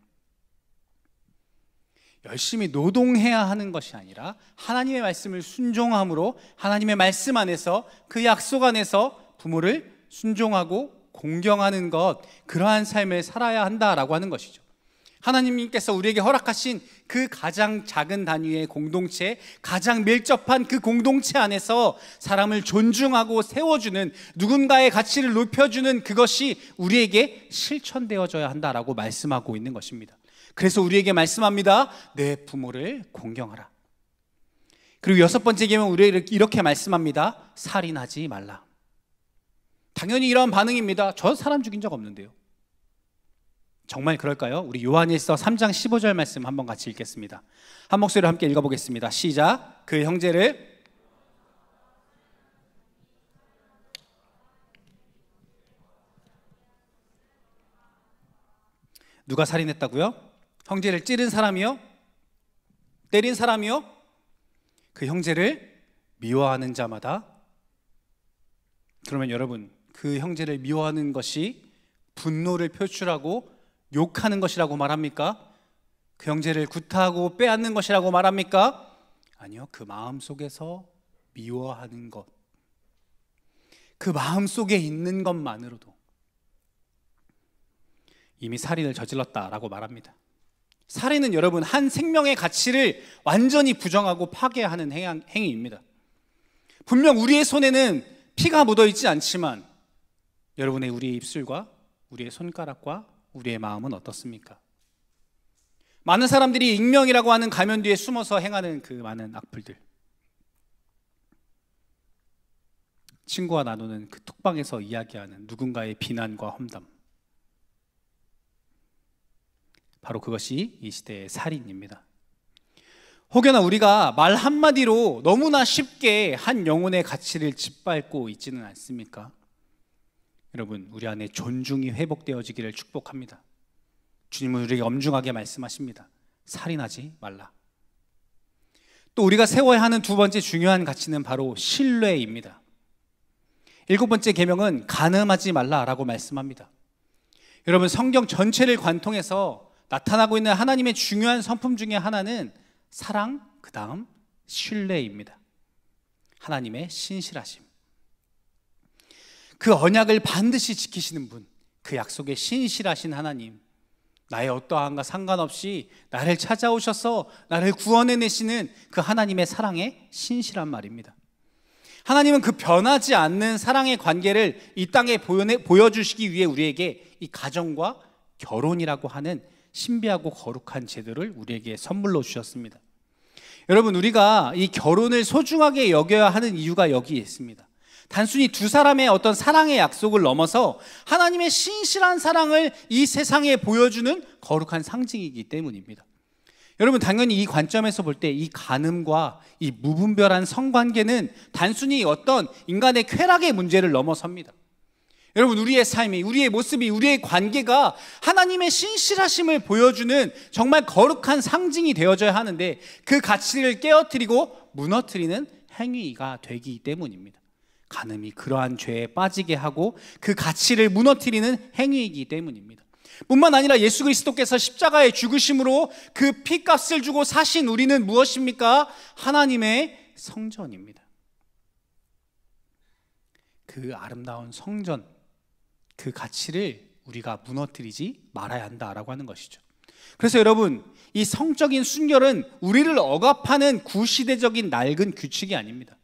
열심히 노동해야 하는 것이 아니라 하나님의 말씀을 순종함으로 하나님의 말씀 안에서 그 약속 안에서 부모를 순종하고 공경하는 것, 그러한 삶을 살아야 한다라고 하는 것이죠. 하나님께서 우리에게 허락하신 그 가장 작은 단위의 공동체, 가장 밀접한 그 공동체 안에서 사람을 존중하고 세워주는, 누군가의 가치를 높여주는 그것이 우리에게 실천되어져야 한다라고 말씀하고 있는 것입니다. 그래서 우리에게 말씀합니다. 내 부모를 공경하라. 그리고 6번째 계명 우리에게 이렇게 말씀합니다. 살인하지 말라. 당연히 이런 반응입니다. 저 사람 죽인 적 없는데요. 정말 그럴까요? 우리 요한일서 3장 15절 말씀 한번 같이 읽겠습니다. 한 목소리로 함께 읽어보겠습니다. 시작. 그 형제를 누가 살인했다고요? 형제를 찌른 사람이요? 때린 사람이요? 그 형제를 미워하는 자마다. 그러면 여러분, 그 형제를 미워하는 것이 분노를 표출하고 욕하는 것이라고 말합니까? 그 형제를 구타하고 빼앗는 것이라고 말합니까? 아니요, 그 마음속에서 미워하는 것, 그 마음속에 있는 것만으로도 이미 살인을 저질렀다라고 말합니다. 살인은 여러분, 한 생명의 가치를 완전히 부정하고 파괴하는 행위입니다. 분명 우리의 손에는 피가 묻어있지 않지만 여러분의 우리의 입술과 우리의 손가락과 우리의 마음은 어떻습니까? 많은 사람들이 익명이라고 하는 가면 뒤에 숨어서 행하는 그 많은 악플들, 친구와 나누는 그 톡방에서 이야기하는 누군가의 비난과 험담, 바로 그것이 이 시대의 살인입니다. 혹여나 우리가 말 한마디로 너무나 쉽게 한 영혼의 가치를 짓밟고 있지는 않습니까? 여러분, 우리 안에 존중이 회복되어지기를 축복합니다. 주님은 우리에게 엄중하게 말씀하십니다. 살인하지 말라. 또 우리가 세워야 하는 두 번째 중요한 가치는 바로 신뢰입니다. 7번째 계명은 간음하지 말라라고 말씀합니다. 여러분, 성경 전체를 관통해서 나타나고 있는 하나님의 중요한 성품 중에 하나는 사랑, 그 다음 신뢰입니다. 하나님의 신실하심, 그 언약을 반드시 지키시는 분, 그 약속에 신실하신 하나님, 나의 어떠함과 상관없이 나를 찾아오셔서 나를 구원해내시는 그 하나님의 사랑에 신실한 말입니다. 하나님은 그 변하지 않는 사랑의 관계를 이 땅에 보여주시기 위해 우리에게 이 가정과 결혼이라고 하는 신비하고 거룩한 제도를 우리에게 선물로 주셨습니다. 여러분, 우리가 이 결혼을 소중하게 여겨야 하는 이유가 여기에 있습니다. 단순히 두 사람의 어떤 사랑의 약속을 넘어서 하나님의 신실한 사랑을 이 세상에 보여주는 거룩한 상징이기 때문입니다. 여러분, 당연히 이 관점에서 볼 때 이 간음과 이 무분별한 성관계는 단순히 어떤 인간의 쾌락의 문제를 넘어섭니다. 여러분, 우리의 삶이, 우리의 모습이, 우리의 관계가 하나님의 신실하심을 보여주는 정말 거룩한 상징이 되어져야 하는데 그 가치를 깨어뜨리고 무너뜨리는 행위가 되기 때문입니다. 간음이 그러한 죄에 빠지게 하고 그 가치를 무너뜨리는 행위이기 때문입니다. 뿐만 아니라 예수 그리스도께서 십자가의 죽으심으로 그 피값을 주고 사신 우리는 무엇입니까? 하나님의 성전입니다. 그 아름다운 성전, 그 가치를 우리가 무너뜨리지 말아야 한다라고 하는 것이죠. 그래서 여러분, 이 성적인 순결은 우리를 억압하는 구시대적인 낡은 규칙이 아닙니다.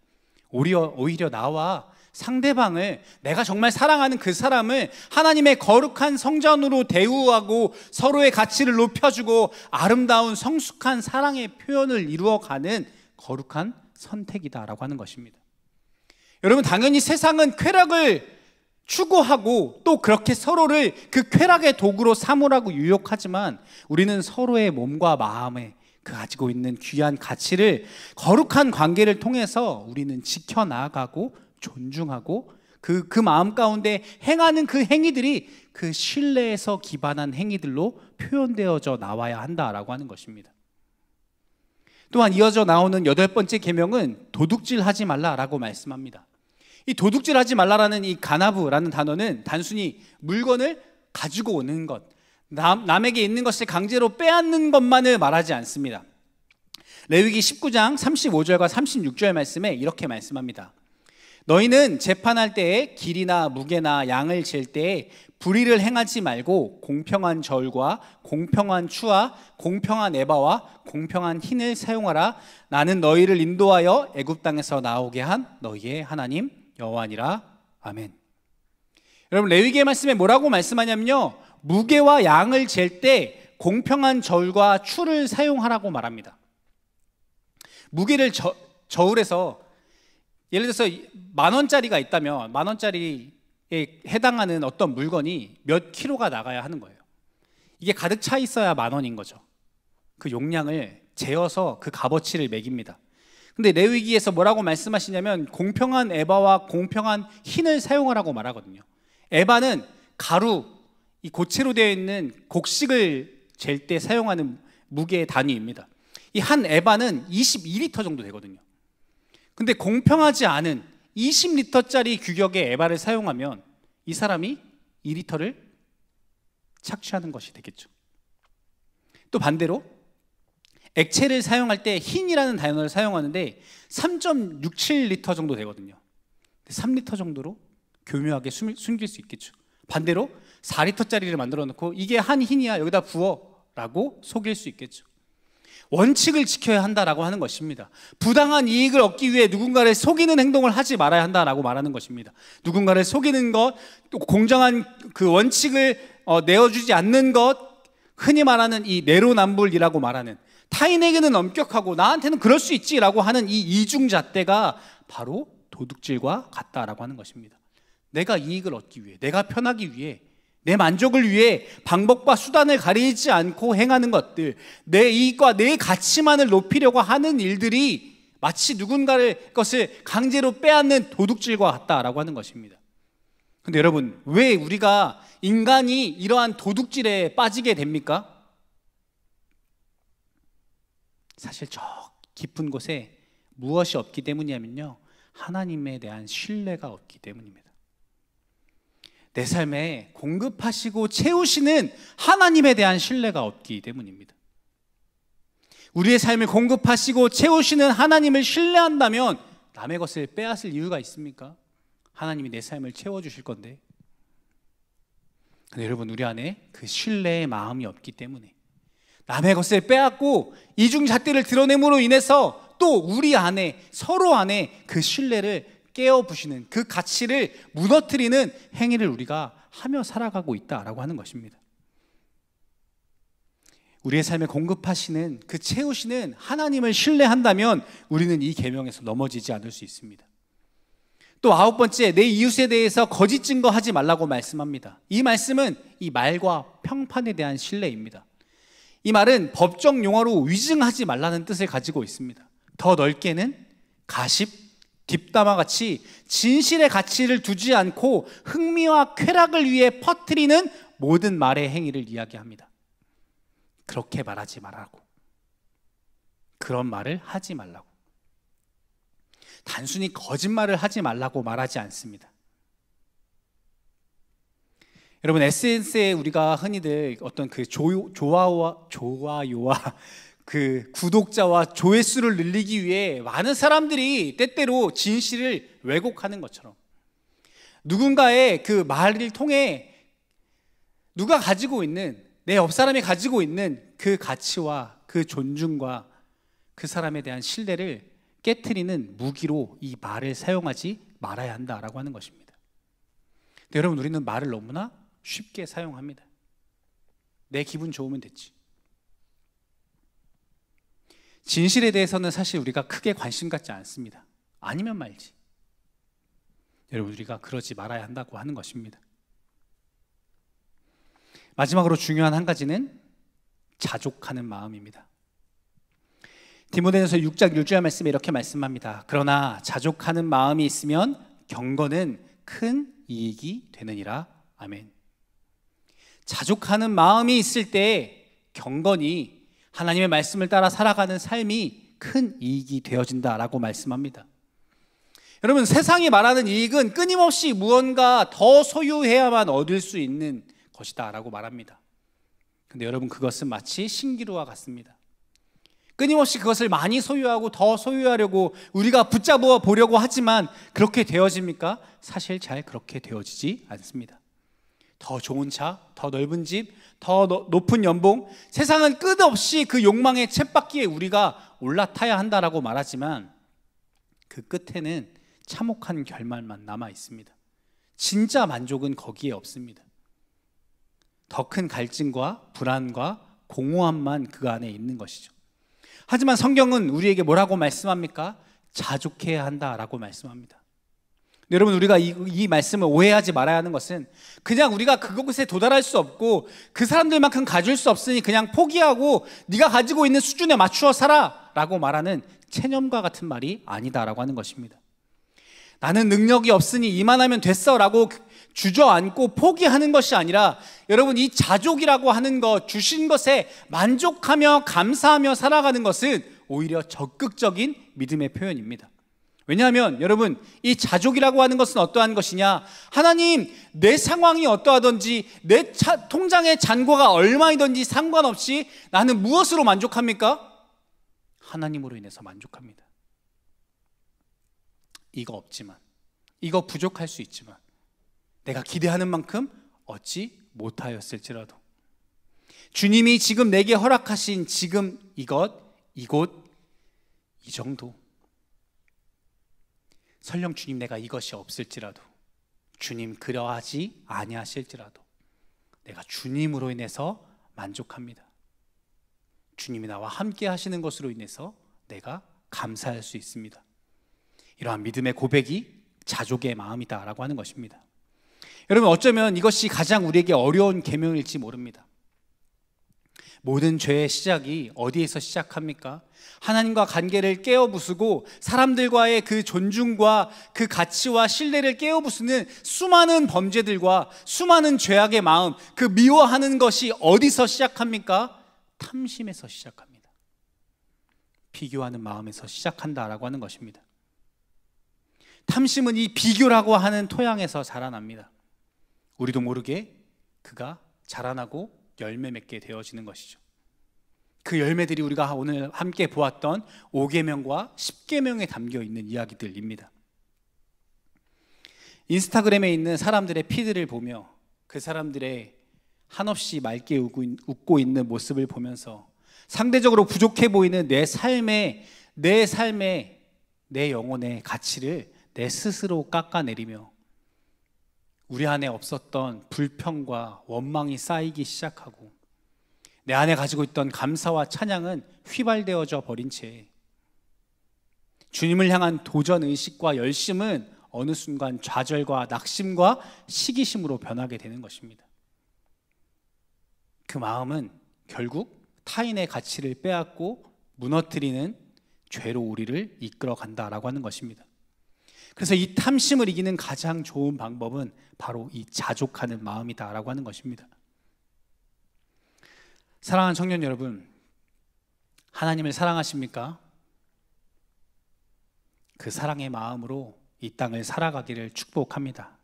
오히려 나와 상대방을, 내가 정말 사랑하는 그 사람을 하나님의 거룩한 성전으로 대우하고 서로의 가치를 높여주고 아름다운 성숙한 사랑의 표현을 이루어가는 거룩한 선택이다라고 하는 것입니다. 여러분, 당연히 세상은 쾌락을 추구하고 또 그렇게 서로를 그 쾌락의 도구로 삼으라고 유혹하지만 우리는 서로의 몸과 마음에 그 가지고 있는 귀한 가치를 거룩한 관계를 통해서 우리는 지켜나가고 존중하고 그 마음 가운데 행하는 그 행위들이 그 신뢰에서 기반한 행위들로 표현되어져 나와야 한다라고 하는 것입니다. 또한 이어져 나오는 8번째 계명은 도둑질하지 말라라고 말씀합니다. 이 도둑질하지 말라라는 이 가나브라는 단어는 단순히 물건을 가지고 오는 것, 남에게 있는 것을 강제로 빼앗는 것만을 말하지 않습니다. 레위기 19장 35절과 36절 말씀에 이렇게 말씀합니다. 너희는 재판할 때에 길이나 무게나 양을 잴 때에 불의를 행하지 말고 공평한 저울과 공평한 추와 공평한 에바와 공평한 흰을 사용하라. 나는 너희를 인도하여 애굽 땅에서 나오게 한 너희의 하나님 여호와니라. 아멘. 여러분, 레위기의 말씀에 뭐라고 말씀하냐면요, 무게와 양을 잴 때 공평한 저울과 추를 사용하라고 말합니다. 무게를 저울에서 예를 들어서 10,000원짜리가 있다면 10,000원짜리에 해당하는 어떤 물건이 몇 킬로가 나가야 하는 거예요. 이게 가득 차 있어야 10,000원인 거죠. 그 용량을 재어서 그 값어치를 매깁니다. 근데 레위기에서 뭐라고 말씀하시냐면 공평한 에바와 공평한 흰을 사용하라고 말하거든요. 에바는 가루, 이 고체로 되어 있는 곡식을 잴 때 사용하는 무게의 단위입니다. 이 한 에바는 22리터 정도 되거든요. 근데 공평하지 않은 20리터짜리 규격의 에바를 사용하면 이 사람이 2리터를 착취하는 것이 되겠죠. 또 반대로 액체를 사용할 때 흰이라는 단어를 사용하는데 3.67리터 정도 되거든요. 3리터 정도로 교묘하게 숨길 수 있겠죠. 반대로 4리터짜리를 만들어 놓고 이게 한 흰이야, 여기다 부어 라고 속일 수 있겠죠. 원칙을 지켜야 한다라고 하는 것입니다. 부당한 이익을 얻기 위해 누군가를 속이는 행동을 하지 말아야 한다라고 말하는 것입니다. 누군가를 속이는 것, 또 공정한 그 원칙을 내어주지 않는 것, 흔히 말하는 이 내로남불이라고 말하는, 타인에게는 엄격하고 나한테는 그럴 수 있지라고 하는 이 이중잣대가 바로 도둑질과 같다라고 하는 것입니다. 내가 이익을 얻기 위해, 내가 편하기 위해, 내 만족을 위해 방법과 수단을 가리지 않고 행하는 것들, 내 이익과 내 가치만을 높이려고 하는 일들이 마치 누군가의 것을 강제로 빼앗는 도둑질과 같다라고 하는 것입니다. 그런데 여러분, 왜 우리가 인간이 이러한 도둑질에 빠지게 됩니까? 사실 저 깊은 곳에 무엇이 없기 때문이냐면요, 하나님에 대한 신뢰가 없기 때문입니다. 내 삶에 공급하시고 채우시는 하나님에 대한 신뢰가 없기 때문입니다. 우리의 삶을 공급하시고 채우시는 하나님을 신뢰한다면 남의 것을 빼앗을 이유가 있습니까? 하나님이 내 삶을 채워주실 건데. 근데 여러분, 우리 안에 그 신뢰의 마음이 없기 때문에 남의 것을 빼앗고 이중잣대를 드러냄으로 인해서 또 우리 안에, 서로 안에 그 신뢰를 깨어부시는, 그 가치를 무너뜨리는 행위를 우리가 하며 살아가고 있다라고 하는 것입니다. 우리의 삶에 공급하시는, 그 채우시는 하나님을 신뢰한다면 우리는 이 계명에서 넘어지지 않을 수 있습니다. 또 9번째, 내 이웃에 대해서 거짓 증거하지 말라고 말씀합니다. 이 말씀은 이 말과 평판에 대한 신뢰입니다. 이 말은 법정 용어로 위증하지 말라는 뜻을 가지고 있습니다. 더 넓게는 가십, 뒷담화 같이 진실의 가치를 두지 않고 흥미와 쾌락을 위해 퍼뜨리는 모든 말의 행위를 이야기합니다. 그렇게 말하지 말라고, 그런 말을 하지 말라고, 단순히 거짓말을 하지 말라고 말하지 않습니다. 여러분, SNS에 우리가 흔히들 어떤 그 좋아요와 그 구독자와 조회수를 늘리기 위해 많은 사람들이 때때로 진실을 왜곡하는 것처럼 누군가의 그 말을 통해 누가 가지고 있는, 내 옆 사람이 가지고 있는 그 가치와 그 존중과 그 사람에 대한 신뢰를 깨트리는 무기로 이 말을 사용하지 말아야 한다라고 하는 것입니다. 근데 여러분, 우리는 말을 너무나 쉽게 사용합니다. 내 기분 좋으면 됐지. 진실에 대해서는 사실 우리가 크게 관심 갖지 않습니다. 아니면 말지. 여러분, 우리가 그러지 말아야 한다고 하는 것입니다. 마지막으로 중요한 한 가지는 자족하는 마음입니다. 디모데전서 6장 1절 말씀에 이렇게 말씀합니다. 그러나 자족하는 마음이 있으면 경건은 큰 이익이 되느니라. 아멘. 자족하는 마음이 있을 때 경건이, 하나님의 말씀을 따라 살아가는 삶이 큰 이익이 되어진다라고 말씀합니다. 여러분, 세상이 말하는 이익은 끊임없이 무언가 더 소유해야만 얻을 수 있는 것이다 라고 말합니다. 근데 여러분, 그것은 마치 신기루와 같습니다. 끊임없이 그것을 많이 소유하고 더 소유하려고 우리가 붙잡아 보려고 하지만 그렇게 되어집니까? 사실 잘 그렇게 되어지지 않습니다. 더 좋은 차, 더 넓은 집, 더 높은 연봉, 세상은 끝없이 그 욕망의 쳇바퀴에 우리가 올라타야 한다라고 말하지만 그 끝에는 참혹한 결말만 남아 있습니다. 진짜 만족은 거기에 없습니다. 더 큰 갈증과 불안과 공허함만 그 안에 있는 것이죠. 하지만 성경은 우리에게 뭐라고 말씀합니까? 자족해야 한다라고 말씀합니다. 여러분, 우리가 이 말씀을 오해하지 말아야 하는 것은 그냥 우리가 그곳에 도달할 수 없고 그 사람들만큼 가질 수 없으니 그냥 포기하고 네가 가지고 있는 수준에 맞추어 살아 라고 말하는 체념과 같은 말이 아니다라고 하는 것입니다. 나는 능력이 없으니 이만하면 됐어 라고 주저앉고 포기하는 것이 아니라, 여러분, 이 자족이라고 하는 것, 주신 것에 만족하며 감사하며 살아가는 것은 오히려 적극적인 믿음의 표현입니다. 왜냐하면 여러분, 이 자족이라고 하는 것은 어떠한 것이냐? 하나님, 내 상황이 어떠하든지 내 통장의 잔고가 얼마이든지 상관없이 나는 무엇으로 만족합니까? 하나님으로 인해서 만족합니다. 이거 없지만, 이거 부족할 수 있지만, 내가 기대하는 만큼 얻지 못하였을지라도 주님이 지금 내게 허락하신 지금 이곳, 이 정도, 설령 주님 내가 이것이 없을지라도, 주님 그러하지 아니하실지라도 내가 주님으로 인해서 만족합니다. 주님이 나와 함께 하시는 것으로 인해서 내가 감사할 수 있습니다. 이러한 믿음의 고백이 자족의 마음이다라고 하는 것입니다. 여러분, 어쩌면 이것이 가장 우리에게 어려운 계명일지 모릅니다. 모든 죄의 시작이 어디에서 시작합니까? 하나님과 관계를 깨어부수고 사람들과의 그 존중과 그 가치와 신뢰를 깨어부수는 수많은 범죄들과 수많은 죄악의 마음, 그 미워하는 것이 어디서 시작합니까? 탐심에서 시작합니다. 비교하는 마음에서 시작한다라고 하는 것입니다. 탐심은 이 비교라고 하는 토양에서 자라납니다. 우리도 모르게 그가 자라나고 열매 맺게 되어지는 것이죠. 그 열매들이 우리가 오늘 함께 보았던 5계명과 10계명에 담겨 있는 이야기들입니다. 인스타그램에 있는 사람들의 피드를 보며 그 사람들의 한없이 맑게 웃고 있는 모습을 보면서 상대적으로 부족해 보이는 내 삶의 내 영혼의 가치를 내 스스로 깎아내리며 우리 안에 없었던 불평과 원망이 쌓이기 시작하고 내 안에 가지고 있던 감사와 찬양은 휘발되어져 버린 채 주님을 향한 도전의식과 열심은 어느 순간 좌절과 낙심과 시기심으로 변하게 되는 것입니다. 그 마음은 결국 타인의 가치를 빼앗고 무너뜨리는 죄로 우리를 이끌어 간다라고 하는 것입니다. 그래서 이 탐심을 이기는 가장 좋은 방법은 바로 이 자족하는 마음이다라고 하는 것입니다. 사랑하는 청년 여러분, 하나님을 사랑하십니까? 그 사랑의 마음으로 이 땅을 살아가기를 축복합니다.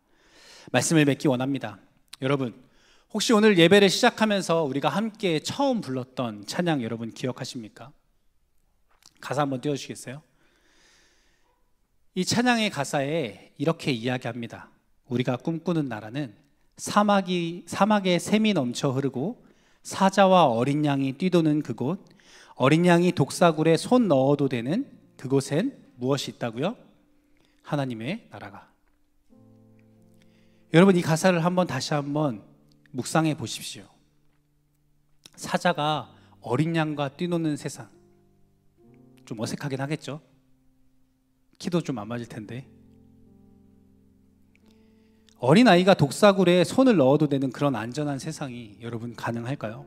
말씀을 맺기 원합니다. 여러분, 혹시 오늘 예배를 시작하면서 우리가 함께 처음 불렀던 찬양 여러분 기억하십니까? 가사 한번 띄워주시겠어요? 이 찬양의 가사에 이렇게 이야기합니다. 우리가 꿈꾸는 나라는 사막에 샘이 넘쳐 흐르고 사자와 어린 양이 뛰도는 그곳, 어린 양이 독사굴에 손 넣어도 되는 그곳엔 무엇이 있다고요? 하나님의 나라가. 여러분, 이 가사를 다시 한번 묵상해 보십시오. 사자가 어린 양과 뛰노는 세상, 좀 어색하긴 하겠죠? 키도 좀 안 맞을 텐데. 어린아이가 독사굴에 손을 넣어도 되는 그런 안전한 세상이 여러분 가능할까요?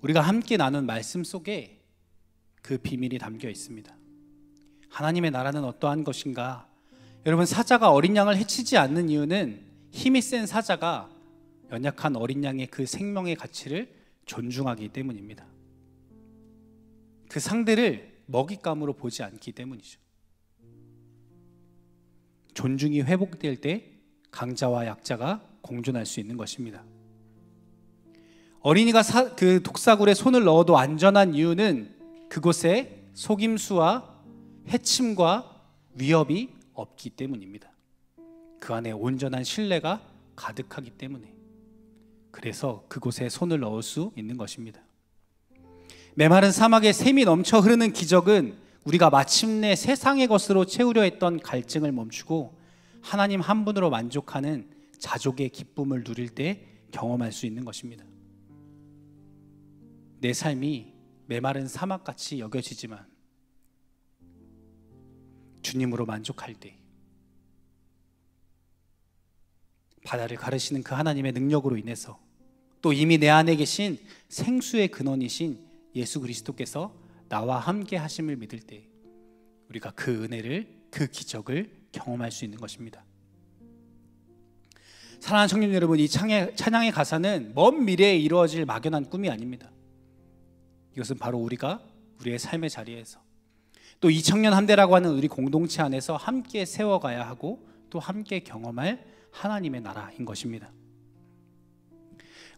우리가 함께 나눈 말씀 속에 그 비밀이 담겨 있습니다. 하나님의 나라는 어떠한 것인가? 여러분, 사자가 어린 양을 해치지 않는 이유는 힘이 센 사자가 연약한 어린 양의 그 생명의 가치를 존중하기 때문입니다. 그 상대를 먹잇감으로 보지 않기 때문이죠. 존중이 회복될 때 강자와 약자가 공존할 수 있는 것입니다. 어린이가 그 독사굴에 손을 넣어도 안전한 이유는 그곳에 속임수와 해침과 위협이 없기 때문입니다. 그 안에 온전한 신뢰가 가득하기 때문에, 그래서 그곳에 손을 넣을 수 있는 것입니다. 메마른 사막에 샘이 넘쳐 흐르는 기적은 우리가 마침내 세상의 것으로 채우려 했던 갈증을 멈추고 하나님 한 분으로 만족하는 자족의 기쁨을 누릴 때 경험할 수 있는 것입니다. 내 삶이 메마른 사막같이 여겨지지만 주님으로 만족할 때, 바다를 가르시는 그 하나님의 능력으로 인해서, 또 이미 내 안에 계신 생수의 근원이신 예수 그리스도께서 나와 함께 하심을 믿을 때 우리가 그 은혜를, 그 기적을 경험할 수 있는 것입니다. 사랑하는 청년 여러분, 이 찬양의 가사는 먼 미래에 이루어질 막연한 꿈이 아닙니다. 이것은 바로 우리가 우리의 삶의 자리에서, 또 이 청년 함대라고 하는 우리 공동체 안에서 함께 세워가야 하고 또 함께 경험할 하나님의 나라인 것입니다.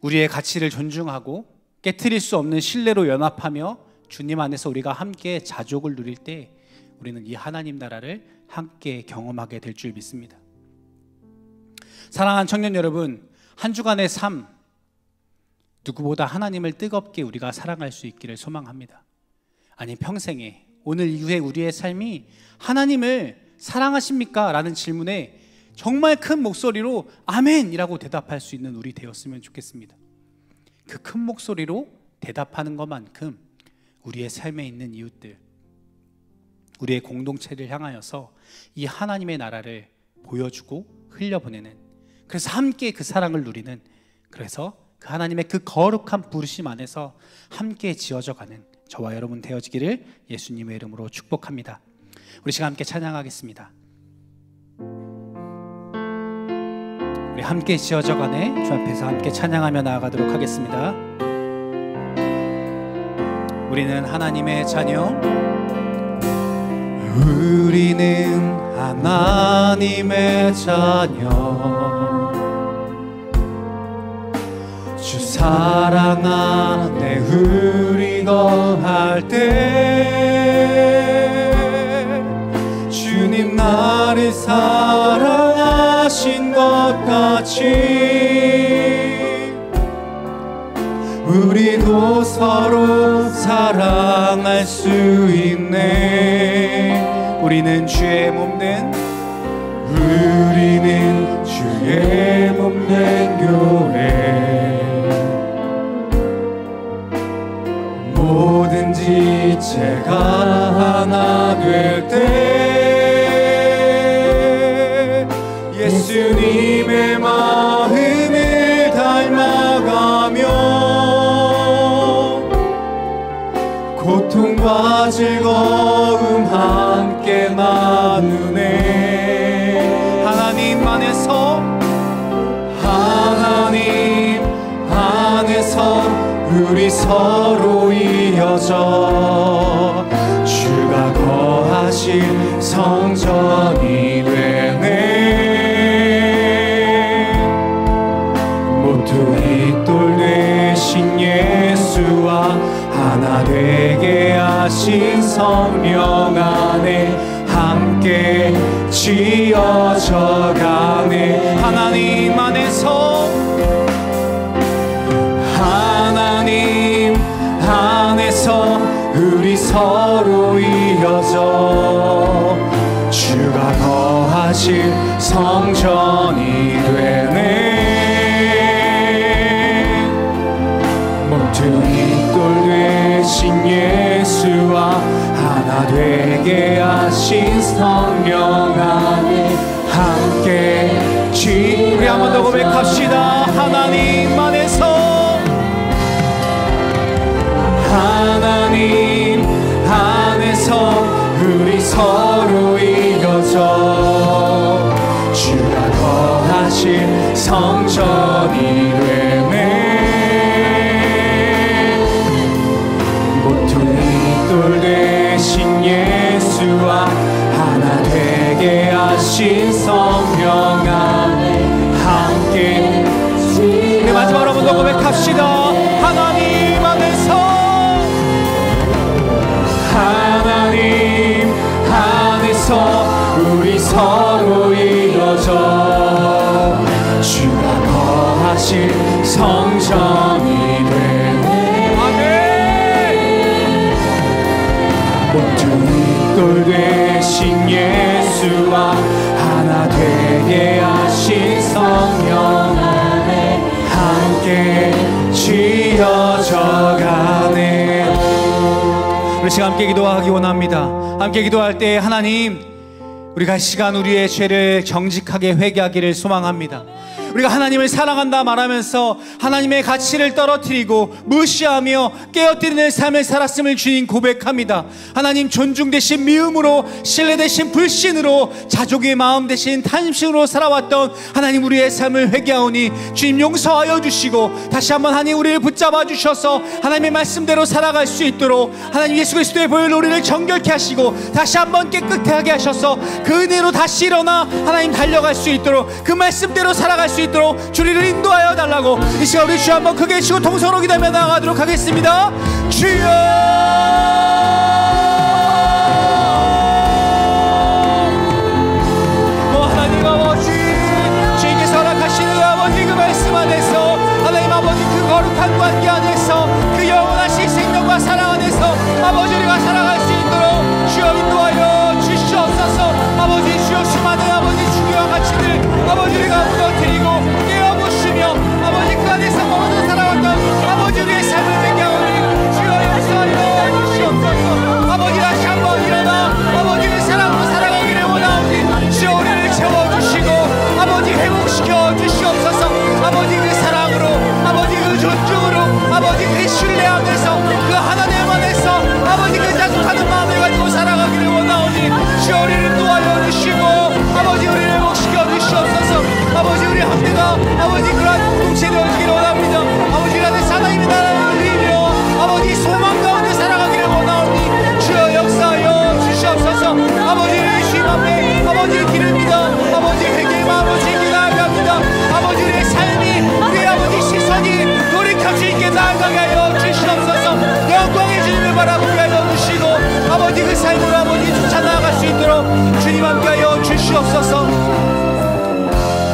우리의 가치를 존중하고 깨트릴 수 없는 신뢰로 연합하며 주님 안에서 우리가 함께 자족을 누릴 때 우리는 이 하나님 나라를 함께 경험하게 될 줄 믿습니다. 사랑하는 청년 여러분, 한 주간의 삶, 누구보다 하나님을 뜨겁게 우리가 사랑할 수 있기를 소망합니다. 아니, 평생에, 오늘 이후에 우리의 삶이 하나님을 사랑하십니까? 라는 질문에 정말 큰 목소리로 아멘이라고 대답할 수 있는 우리 되었으면 좋겠습니다. 그 큰 목소리로 대답하는 것만큼 우리의 삶에 있는 이웃들, 우리의 공동체를 향하여서 이 하나님의 나라를 보여주고 흘려보내는, 그래서 함께 그 사랑을 누리는, 그래서 그 하나님의 그 거룩한 부르심 안에서 함께 지어져가는 저와 여러분 되어지기를 예수님의 이름으로 축복합니다. 우리 시간 함께 찬양하겠습니다. 우리 함께 지어져가네 주 앞에서 함께 찬양하며 나아가도록 하겠습니다. 우리는 하나님의 자녀, 우리는 하나님의 자녀, 주 사랑 안에 우리 거할 때 주님 나를 사랑하신 것 같이 우리도 서로 사랑할 수 있네. 우리는 주의 몸된, 우리는 주의 몸된 교회, 뭐든지 제가 하나 될 때 예수님의 마음을 닮아가며 고통과 즐거움 함께 나누네. 하나님 안에서, 하나님 안에서 우리 서로 이어져 주가 거하실 성전이 되네. 모퉁이 돌 되신 예수와 하나 되게 하신 성령 안에 함께 지어져 가네. 하나님 안에서, 하나님 안에서 우리 서로 이어져 주가 거하실 성전이 되네. 모퉁이 돌 되신 예수와 하나 되게 하신 성령 안에 함께 더 고백합시다. 하나님 안에서, 하나님 안에서 우리 서로 이어져 주가 거하신 성전이 되네. 아멘. 모든 돌 되신 예수와 하나 되게 하신 성령 안에 함께 지어져 가네. 우리 시간 함께 기도하기 원합니다. 함께 기도할 때 하나님, 우리가 시간 우리의 죄를 정직하게 회개하기를 소망합니다. 우리가 하나님을 사랑한다 말하면서 하나님의 가치를 떨어뜨리고 무시하며 깨어뜨리는 삶을 살았음을 주님 고백합니다. 하나님, 존중 대신 미움으로, 신뢰 대신 불신으로, 자족의 마음 대신 탐심으로 살아왔던 하나님 우리의 삶을 회개하오니 주님 용서하여 주시고 다시 한번 하나님 우리를 붙잡아 주셔서 하나님의 말씀대로 살아갈 수 있도록 하나님 예수 그리스도의 보혈로 우리를 정결케 하시고 다시 한번 깨끗하게 하셔서 그 은혜로 다시 일어나 하나님 달려갈 수 있도록, 그 말씀대로 살아갈 수 있도록 주리를 인도하여 달라고 이 시간 우리 주 한번 크게 치고 통성으로 기도하며 나아가도록 하겠습니다. 주여, 하나님 아버지, 주님께서 허락하시는 아버지 그 말씀 안에서, 하나님 아버지 그 거룩한 관계 안에서, 그 영원하신 생명과 사랑 안에서 아버지 우리가 살아갈 수 있도록 주여 인도하여 주시옵소서. 아버지 주여 수많은 아버지 중요한 가치들 아버지 우리가 무너뜨리고 깨어부시며 아버지 그 안에서 멀어져 살아왔던 아버지 우리의 삶을 회개하오니 주여 용서하여 주시옵소서. 아버지 다시 한번 일어나 아버지의 사랑으로 살아가기를 원하오니 주여 우리를 채워주시고 아버지 회복시켜 주시옵소서. 아버지 그 사랑으로, 아버지 그 존중으로, 아버지 그 신뢰 안에서, 그 하나님 안에서 아버지 그 자숙하는 마음을 가지고 살아가기를 원하오니 주여 우리를 도와여 주시고 아버지 우리를 회복시켜 주시옵소서. 아버지 우리 함대가 아버지 그러한 공동체를 얻기를 원합니다. 아버지 안에서 하나님의 나라를 누리며 아버지 소망 가운데 살아가기를 원하오니 주여 역사하여 주시옵소서. 아버지를 주님 앞에 아버지 기릅니다. 아버지 회개의 마음으로 즐겨 나아갑니다. 아버지 우리의 삶이, 우리의 아버지 시선이 돌이켜 주님께 나아가게 하여 주시옵소서. 영광의 주님을 바라보게 하여 주시고 아버지 그 삶으로 아버지 쫓아 나아갈 수 있도록 주님 함께 하여 주시옵소서.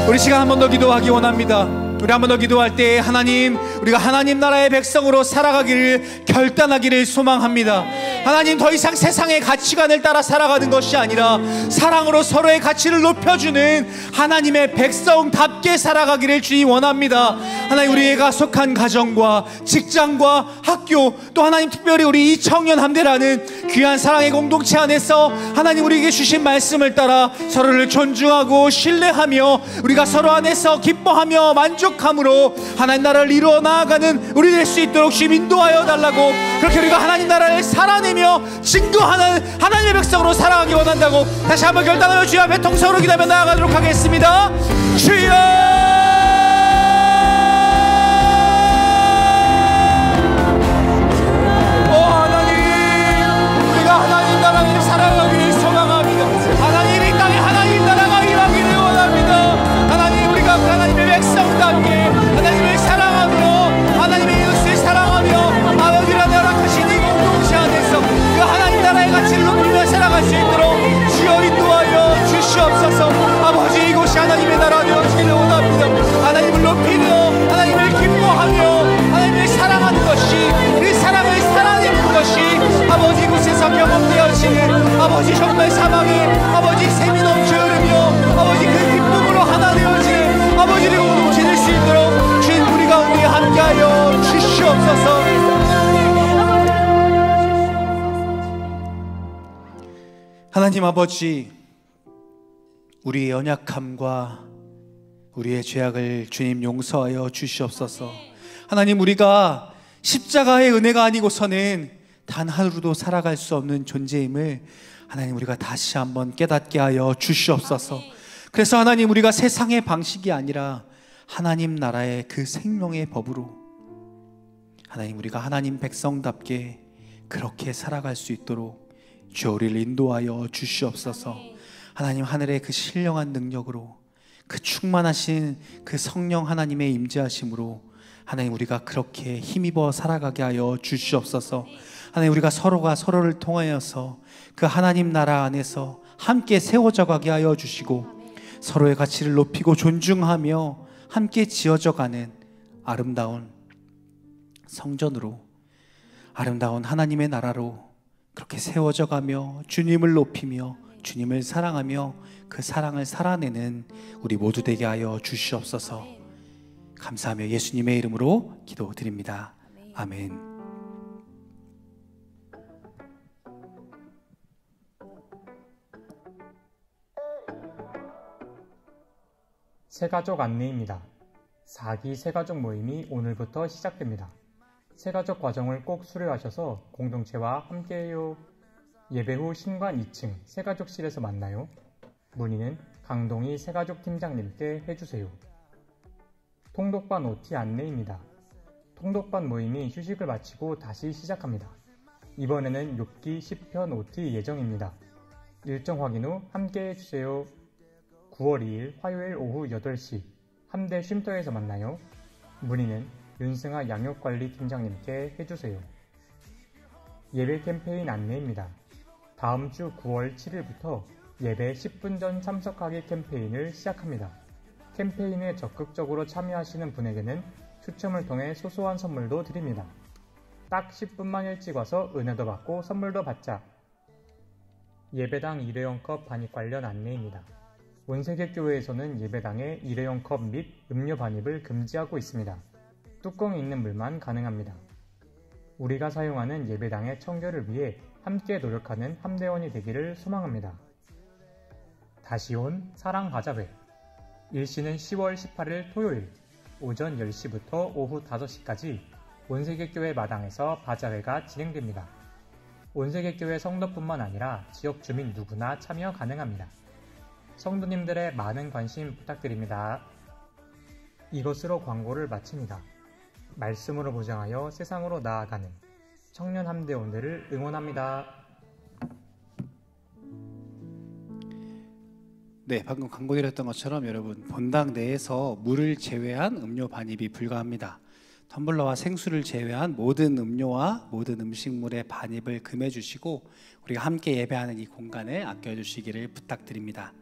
우리 시간 한 번 더 기도하기 원합니다. 우리 한 번 더 기도할 때 하나님, 우리가 하나님 나라의 백성으로 살아가기를 결단하기를 소망합니다. 하나님, 더 이상 세상의 가치관을 따라 살아가는 것이 아니라 사랑으로 서로의 가치를 높여주는 하나님의 백성답게 살아가기를 주님 원합니다. 하나님, 우리가 속한 가정과 직장과 학교, 또 하나님 특별히 우리 이 청년 함대라는 귀한 사랑의 공동체 안에서 하나님 우리에게 주신 말씀을 따라 서로를 존중하고 신뢰하며 우리가 서로 안에서 기뻐하며 만족함으로 하나님 나라를 이루어 나아가는 우리 될 수 있도록 주님 인도하여 달라고, 그렇게 우리가 하나님 나라를 살아내며 증거하는 하나님의 백성으로 살아가기 원한다고 다시 한번 결단하며 주여 앞에 통성으로 기도하며 나아가도록 하겠습니다. 주여, 하나님을 사랑하며 하나님의 이웃을 사랑하며 아버지를 허락하신 이 공동체 안에서 그 하나님 나라의 가치를 높이며 살아갈 수 있도록 주여 인도하여 주시옵소서. 아버지, 이곳이 하나님의 나라 되어지기를 원합니다. 하나님을 높이며 하나님을 기뻐하며 하나님을 사랑하는 것이, 그 사랑을 살아내는 것이 아버지 이곳에서 경험되어지는 아버지 정말 사망의 아버지 샘이 넘쳐 흐르며 아버지 그 기쁨으로 하나 되어지는 아버지를 공동체 될 수 있도록 주님 우리 가운데 함께하여 주시옵소서. 하나님 아버지, 우리의 연약함과 우리의 죄악을 주님 용서하여 주시옵소서. 하나님, 우리가 십자가의 은혜가 아니고서는 단 하루도 살아갈 수 없는 존재임을 하나님 우리가 다시 한번 깨닫게 하여 주시옵소서. 그래서 하나님, 우리가 세상의 방식이 아니라 하나님 나라의 그 생명의 법으로 하나님 우리가 하나님 백성답게 그렇게 살아갈 수 있도록 주여 우리를 인도하여 주시옵소서. 하나님, 하늘의 그 신령한 능력으로, 그 충만하신 그 성령 하나님의 임재하심으로 하나님, 우리가 그렇게 힘입어 살아가게 하여 주시옵소서. 하나님, 우리가 서로가 서로를 통하여서 그 하나님 나라 안에서 함께 세워져 가게 하여 주시고 서로의 가치를 높이고 존중하며 함께 지어져 가는 아름다운 성전으로, 아름다운 하나님의 나라로 그렇게 세워져 가며 주님을 높이며 주님을 사랑하며 그 사랑을 살아내는 우리 모두 되게 하여 주시옵소서. 감사하며 예수님의 이름으로 기도드립니다. 아멘. 새가족 안내입니다. 4기 새가족 모임이 오늘부터 시작됩니다. 새가족 과정을 꼭 수료하셔서 공동체와 함께해요. 예배 후 신관 2층 새가족실에서 만나요. 문의는 강동희 새가족 팀장님께 해주세요. 통독반 OT 안내입니다. 통독반 모임이 휴식을 마치고 다시 시작합니다. 이번에는 6기 10편 OT 예정입니다. 일정 확인 후 함께해주세요. 9월 2일 화요일 오후 8시 함대 쉼터에서 만나요. 문의는 윤승아 양육관리 팀장님께 해주세요. 예배 캠페인 안내입니다. 다음 주 9월 7일부터 예배 10분 전 참석하기 캠페인을 시작합니다. 캠페인에 적극적으로 참여하시는 분에게는 추첨을 통해 소소한 선물도 드립니다. 딱 10분만 일찍 와서 은혜도 받고 선물도 받자. 예배당 일회용컵 반입 관련 안내입니다. 온세계교회에서는 예배당에 일회용컵 및 음료 반입을 금지하고 있습니다. 뚜껑이 있는 물만 가능합니다. 우리가 사용하는 예배당의 청결을 위해 함께 노력하는 함대원이 되기를 소망합니다. 다시 온 사랑 바자회. 일시는 10월 18일 토요일 오전 10시부터 오후 5시까지 온세계교회 마당에서 바자회가 진행됩니다. 온세계교회 성도뿐만 아니라 지역 주민 누구나 참여 가능합니다. 성도님들의 많은 관심 부탁드립니다. 이것으로 광고를 마칩니다. 말씀으로 보장하여 세상으로 나아가는 청년 함대원들을 응원합니다. 네, 방금 광고 드렸던 것처럼 여러분, 본당 내에서 물을 제외한 음료 반입이 불가합니다. 텀블러와 생수를 제외한 모든 음료와 모든 음식물의 반입을 금해 주시고 우리가 함께 예배하는 이 공간을 아껴주시기를 부탁드립니다.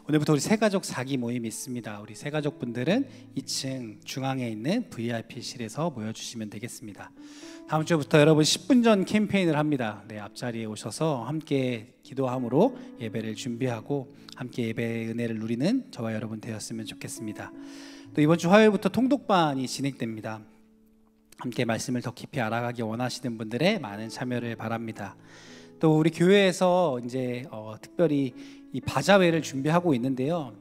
오늘부터 우리 새가족 4기 모임이 있습니다. 우리 새가족분들은 2층 중앙에 있는 VIP실에서 모여주시면 되겠습니다. 다음 주부터 여러분 10분 전 캠페인을 합니다. 네, 앞자리에 오셔서 함께 기도함으로 예배를 준비하고 함께 예배의 은혜를 누리는 저와 여러분 되었으면 좋겠습니다. 또 이번 주 화요일부터 통독반이 진행됩니다. 함께 말씀을 더 깊이 알아가기 원하시는 분들의 많은 참여를 바랍니다. 또 우리 교회에서 이제 특별히 이 바자회를 준비하고 있는데요.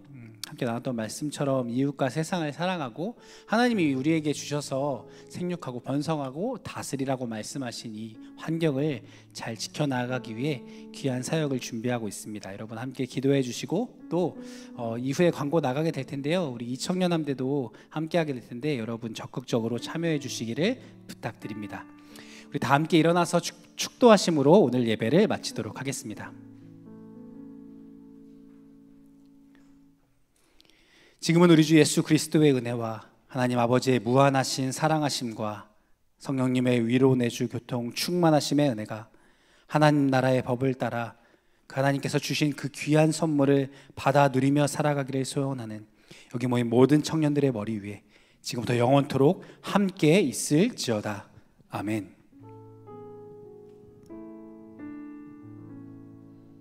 함께 나눴던 말씀처럼 이웃과 세상을 사랑하고 하나님이 우리에게 주셔서 생육하고 번성하고 다스리라고 말씀하신 이 환경을 잘 지켜나가기 위해 귀한 사역을 준비하고 있습니다. 여러분 함께 기도해 주시고 또 이후에 광고 나가게 될 텐데요. 우리 이청년함대도 함께 하게 될 텐데 여러분 적극적으로 참여해 주시기를 부탁드립니다. 우리 다 함께 일어나서 축도하심으로 오늘 예배를 마치도록 하겠습니다. 지금은 우리 주 예수 그리스도의 은혜와 하나님 아버지의 무한하신 사랑하심과 성령님의 위로 내주 교통 충만하심의 은혜가 하나님 나라의 법을 따라 하나님께서 주신 그 귀한 선물을 받아 누리며 살아가기를 소원하는 여기 모인 모든 청년들의 머리 위에 지금부터 영원토록 함께 있을지어다. 아멘.